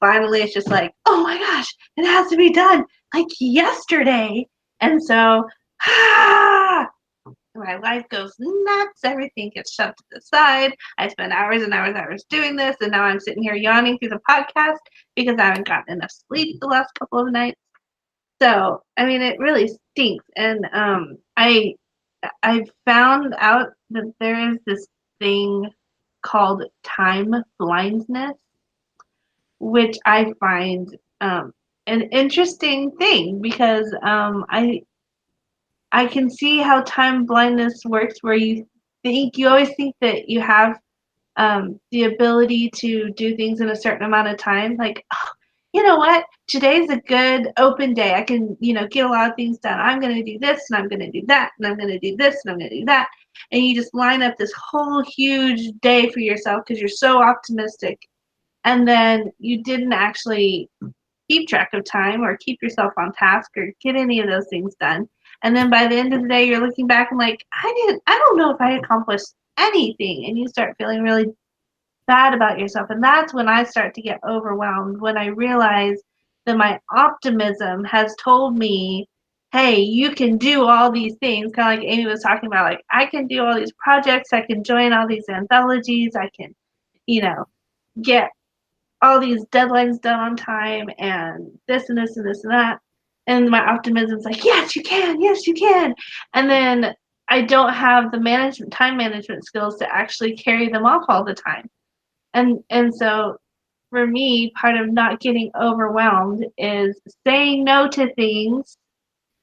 finally, it's just like, oh my gosh, it has to be done like yesterday. And so, my life goes nuts. Everything gets shoved to the side. I spend hours and hours and hours doing this. And now I'm sitting here yawning through the podcast because I haven't gotten enough sleep the last couple of nights. So, I mean, it really stinks. And I found out that there is this thing called time blindness, which I find an interesting thing because I can see how time blindness works, where you always think that you have the ability to do things in a certain amount of time. Like, oh, you know what? Today's a good open day. I can, you know, get a lot of things done. I'm going to do this and I'm going to do that and I'm going to do this and I'm going to do that. And you just line up this whole huge day for yourself because you're so optimistic. And then you didn't actually keep track of time or keep yourself on task or get any of those things done. And then by the end of the day, you're looking back and like, I don't know if I accomplished anything. And you start feeling really bad about yourself. And that's when I start to get overwhelmed, when I realize that my optimism has told me, hey, you can do all these things, kind of like Amy was talking about, like, I can do all these projects, I can join all these anthologies, I can, you know, get all these deadlines done on time and this and this and this and that. And my optimism's like, yes, you can, yes, you can. And then I don't have the time management skills to actually carry them off all the time. And so for me, part of not getting overwhelmed is saying no to things,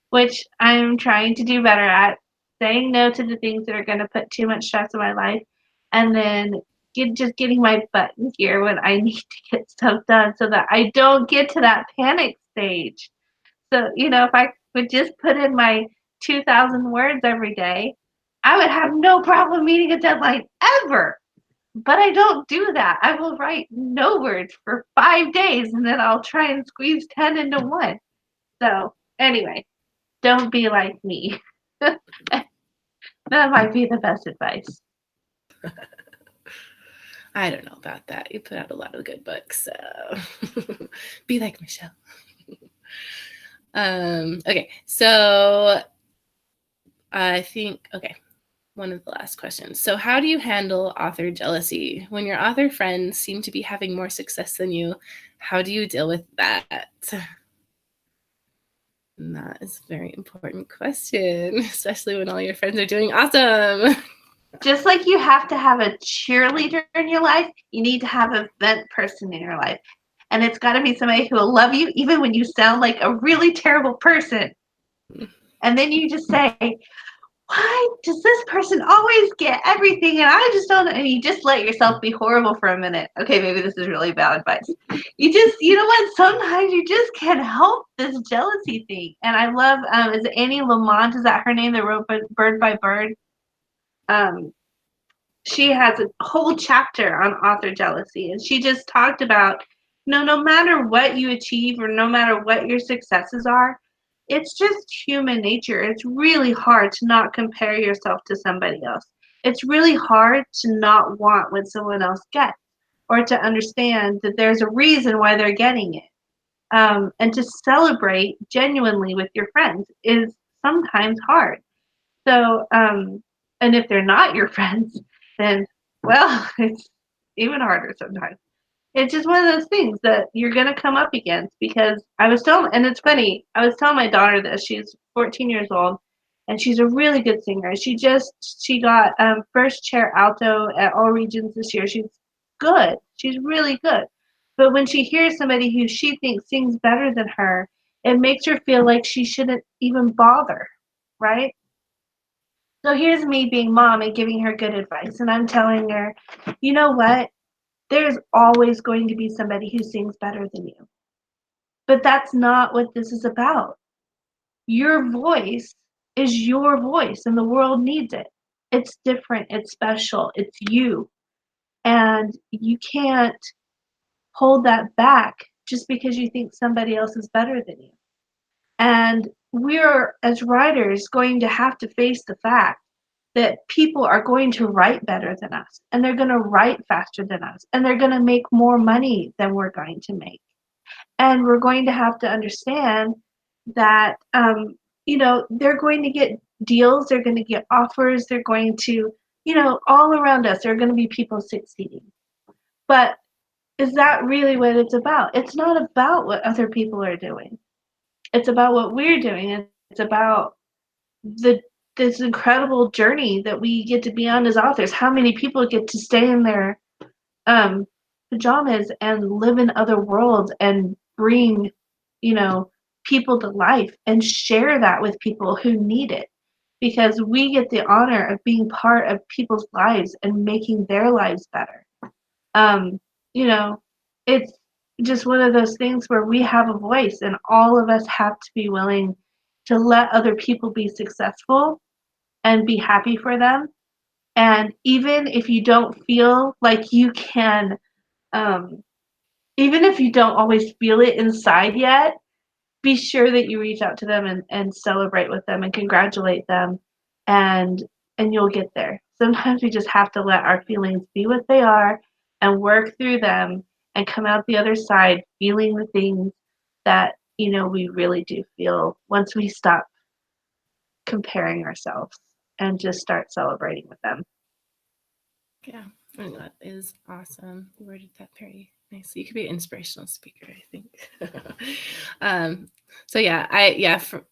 which I'm trying to do better at, saying no to the things that are going to put too much stress in my life, and then just getting my butt in gear when I need to get stuff done so that I don't get to that panic stage. So, you know, if I would just put in my 2,000 words every day, I would have no problem meeting a deadline ever. But I don't do that. I will write no words for 5 days and then I'll try and squeeze 10 into one. So, anyway, don't be like me. That might be the best advice. I don't know about that. You put out a lot of good books, so be like Michelle. Okay, so I think, okay, one of the last questions. So how do you handle author jealousy? When your author friends seem to be having more success than you, how do you deal with that? And that is a very important question, especially when all your friends are doing awesome. Just like you have to have a cheerleader in your life, you need to have a vent person in your life. And it's got to be somebody who will love you even when you sound like a really terrible person. And then you just say, why does this person always get everything and I just don't? And you just let yourself be horrible for a minute. Okay, maybe this is really bad advice. You just, you know what? Sometimes you just can't help this jealousy thing. And I love, is it Annie Lamont? Is that her name that wrote Bird by Bird? She has a whole chapter on author jealousy. And she just talked about, no matter what you achieve or no matter what your successes are, it's just human nature. It's really hard to not compare yourself to somebody else. It's really hard to not want what someone else gets or to understand that there's a reason why they're getting it. And to celebrate genuinely with your friends is sometimes hard. So, and if they're not your friends, then, well, it's even harder sometimes. It's just one of those things that you're going to come up against because I was telling, and it's funny, I was telling my daughter this, she's 14 years old, and she's a really good singer. She got first chair alto at all regions this year. She's good. She's really good. But when she hears somebody who she thinks sings better than her, it makes her feel like she shouldn't even bother, right? So here's me being mom and giving her good advice, and I'm telling her, you know what? There's always going to be somebody who sings better than you. But that's not what this is about. Your voice is your voice, and the world needs it. It's different, it's special, it's you. And you can't hold that back just because you think somebody else is better than you. And we're, as writers, going to have to face the fact that people are going to write better than us, and they're going to write faster than us, and they're going to make more money than we're going to make. And we're going to have to understand that, they're going to get deals, they're going to get offers, they're going to, all around us, there are going to be people succeeding. But is that really what it's about? It's not about what other people are doing. It's about what we're doing. It's about this incredible journey that we get to be on as authors. How many people get to stay in their pajamas and live in other worlds and bring, people to life and share that with people who need it, because we get the honor of being part of people's lives and making their lives better. It's just one of those things where we have a voice, and all of us have to be willing to let other people be successful and be happy for them. And even if you don't feel like you can, even if you don't always feel it inside yet, be sure that you reach out to them and celebrate with them and congratulate them, and you'll get there. Sometimes we just have to let our feelings be what they are and work through them and come out the other side feeling the things that, we really do feel once we stop comparing ourselves and just start celebrating with them. Yeah, I think that is awesome. You worded that very nicely. You could be an inspirational speaker, I think. So yeah,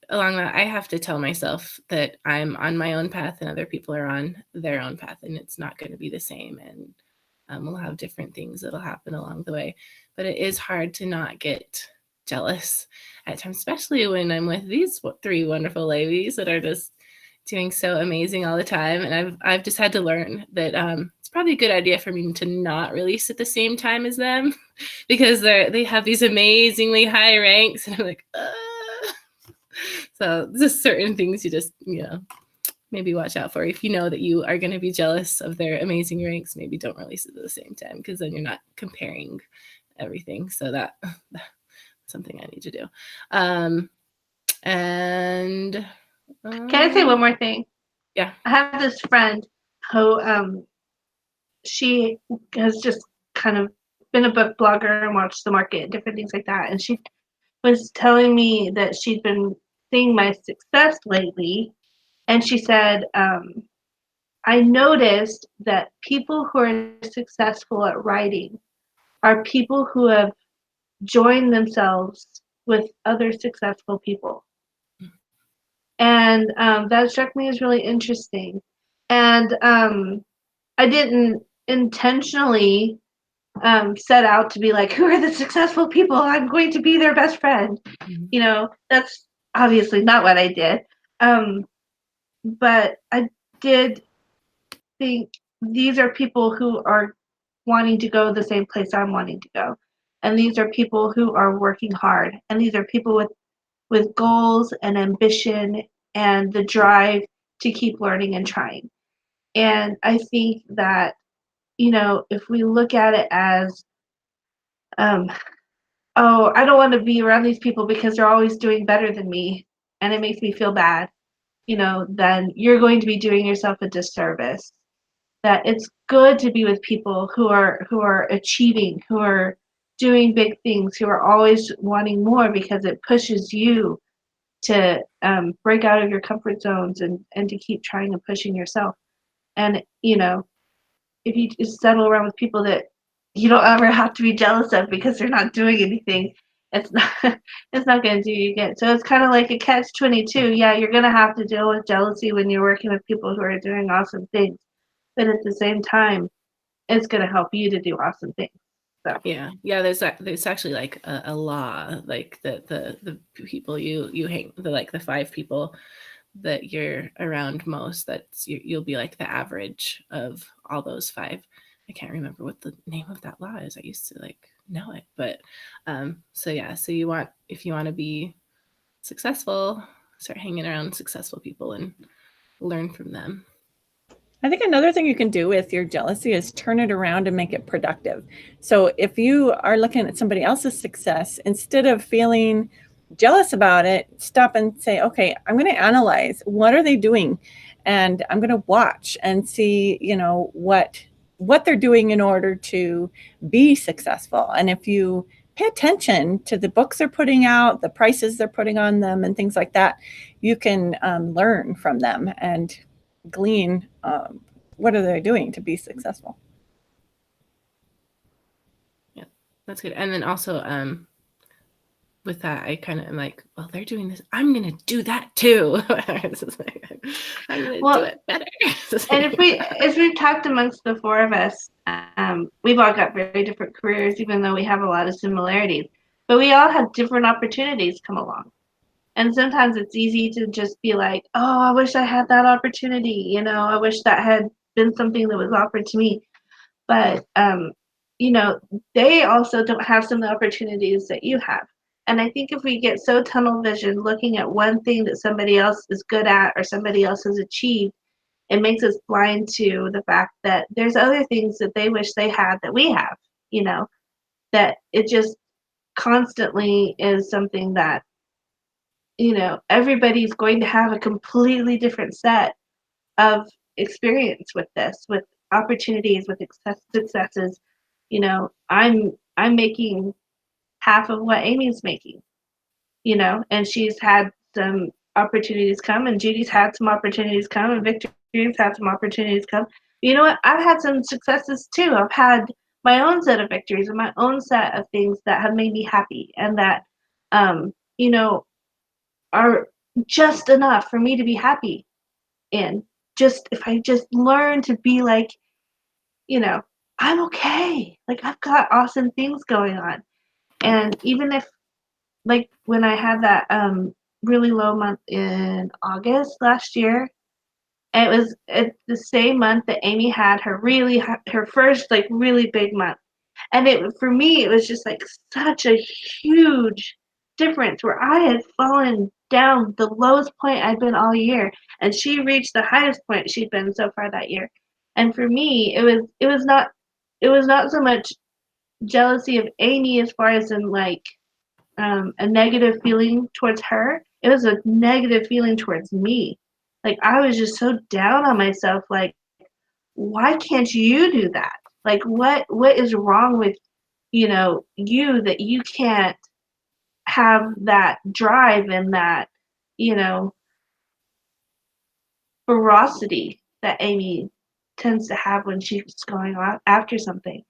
along that, I have to tell myself that I'm on my own path and other people are on their own path, and it's not going to be the same. And we'll have different things that'll happen along the way. But it is hard to not get jealous at times, especially when I'm with these three wonderful ladies that are just doing so amazing all the time. And I've just had to learn that it's probably a good idea for me to not release at the same time as them, because they have these amazingly high ranks, and I'm like, so just certain things you just maybe watch out for. If you know that you are going to be jealous of their amazing ranks, maybe don't release it at the same time, because then you're not comparing everything. So that's something I need to do. And can I say one more thing? Yeah. I have this friend who she has just kind of been a book blogger and watched the market and different things like that. And she was telling me that she'd been seeing my success lately. And she said, I noticed that people who are successful at writing are people who have joined themselves with other successful people. And that struck me as really interesting. And I didn't intentionally set out to be like, who are the successful people? I'm going to be their best friend. Mm-hmm. That's obviously not what I did. But I did think these are people who are wanting to go the same place I'm wanting to go. And these are people who are working hard. And these are people with goals and ambition and the drive to keep learning and trying. And I think that, if we look at it as, I don't want to be around these people because they're always doing better than me and it makes me feel bad, then you're going to be doing yourself a disservice. That it's good to be with people who are achieving, who are doing big things, who are always wanting more, because it pushes you to break out of your comfort zones and to keep trying and pushing yourself. And if you just settle around with people that you don't ever have to be jealous of because they're not doing anything, it's not going to do you good. So it's kind of like a catch-22. Yeah, you're going to have to deal with jealousy when you're working with people who are doing awesome things, but at the same time, it's going to help you to do awesome things. So yeah, there's actually like a law, like the people you hang, the 5 people that you're around most, that's you'll be like the average of all those 5. I can't remember what the name of that law is. I used to know it, but so if you want to be successful, start hanging around successful people and learn from them. I think another thing you can do with your jealousy is turn it around and make it productive. So if you are looking at somebody else's success, instead of feeling jealous about it, stop and say, okay, I'm going to analyze what are they doing, and I'm going to watch and see, what they're doing in order to be successful. And if you pay attention to the books they're putting out, the prices they're putting on them, and things like that, you can learn from them and glean what are they doing to be successful. Yeah, that's good. And then also, with that, I kind of am like, well, they're doing this. I'm going to do that too. I'm going to do it better. And if we've talked amongst the four of us, we've all got very different careers, even though we have a lot of similarities. But we all have different opportunities come along. And sometimes it's easy to just be like, oh, I wish I had that opportunity. I wish that had been something that was offered to me. But, they also don't have some of the opportunities that you have. And I think if we get so tunnel vision looking at one thing that somebody else is good at or somebody else has achieved, it makes us blind to the fact that there's other things that they wish they had that we have, that it just constantly is something that, everybody's going to have a completely different set of experience with this, with opportunities, with successes. I'm making half of what Amy's making, and she's had some opportunities come, and Judy's had some opportunities come, and Victoria's had some opportunities come. You know what? I've had some successes too. I've had my own set of victories and my own set of things that have made me happy and that, you know, are just enough for me to be happy in. Just if I just learn to be like, I'm okay. Like I've got awesome things going on. And even if like when I had that really low month in August last year, it was the same month that Amy had her first like really big month. And for me it was just like such a huge difference where I had fallen down the lowest point I'd been all year and she reached the highest point she'd been so far that year. And for me it was not so much jealousy of Amy as far as in like a negative feeling towards her. It was a negative feeling towards me. Like I was just so down on myself. Like, why can't you do that? Like, what is wrong with you that you can't have that drive and that you know ferocity that Amy tends to have when she's going after something.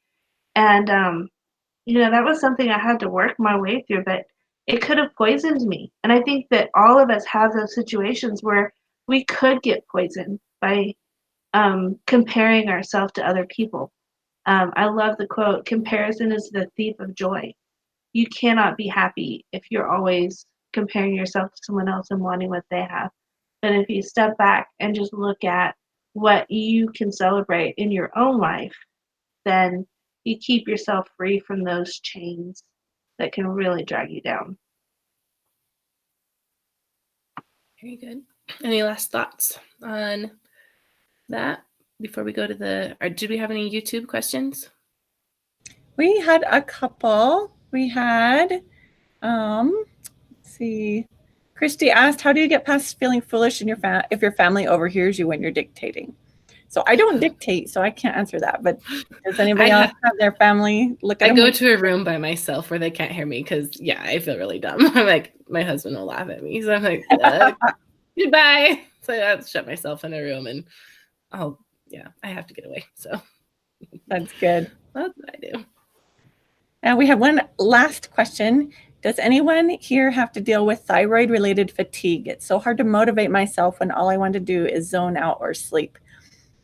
And that was something I had to work my way through, but it could have poisoned me. And I think that all of us have those situations where we could get poisoned by comparing ourselves to other people. I love the quote, comparison is the thief of joy. You cannot be happy if you're always comparing yourself to someone else and wanting what they have. But if you step back and just look at what you can celebrate in your own life, then you keep yourself free from those chains that can really drag you down. Very good. Any last thoughts on that before we go to or did we have any YouTube questions? We had a couple. We had, let's see. Christy asked, how do you get past feeling foolish if your family overhears you when you're dictating? So I don't dictate, so I can't answer that. But does anybody else have their family look at them? I go to a room by myself where they can't hear me because, I feel really dumb. I'm like, my husband will laugh at me. So I'm like, goodbye. So I have to shut myself in a room and I have to get away. So that's good. That's what I do. And we have one last question. Does anyone here have to deal with thyroid-related fatigue? It's so hard to motivate myself when all I want to do is zone out or sleep.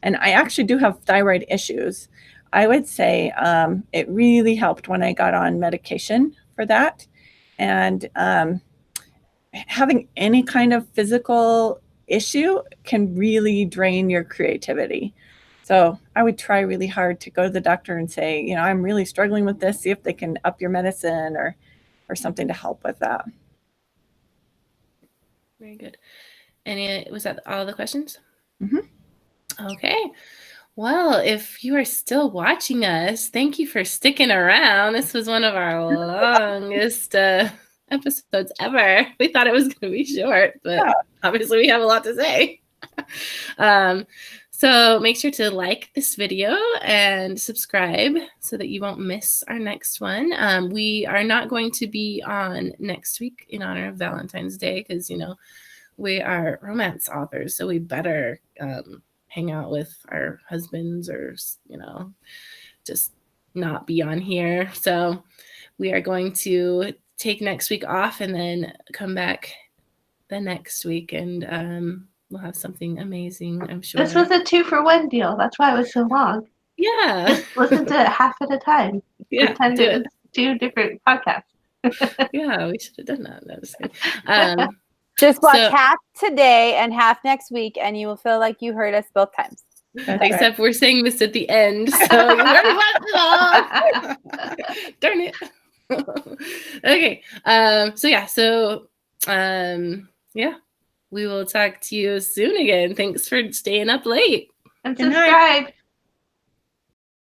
And I actually do have thyroid issues. I would say it really helped when I got on medication for that. And having any kind of physical issue can really drain your creativity. So I would try really hard to go to the doctor and say, I'm really struggling with this, see if they can up your medicine or something to help with that. Very good. And was that all the questions? Mm-hmm. Okay. Well, if you are still watching us, thank you for sticking around. This was one of our longest episodes ever. We thought it was going to be short, but obviously we have a lot to say. So make sure to like this video and subscribe so that you won't miss our next one. We are not going to be on next week in honor of Valentine's Day because, you know, we are romance authors, so we better hang out with our husbands or, you know, just not be on here. So we are going to take next week off and then come back the next week, and we'll have something amazing, I'm sure. This was a 2-for-1 deal. That's why it was so long. Yeah. Just listen to it half at a time. Yeah, Pretend do it it. was 2 different podcasts. Yeah, we should have done that. That was good. Just watch So- half today and half next week, and you will feel like you heard us both times. Except we're saying this at the end, so you already watched it all. Darn it. Okay. Yeah, we will talk to you soon again. Thanks for staying up late. And Good night. subscribe.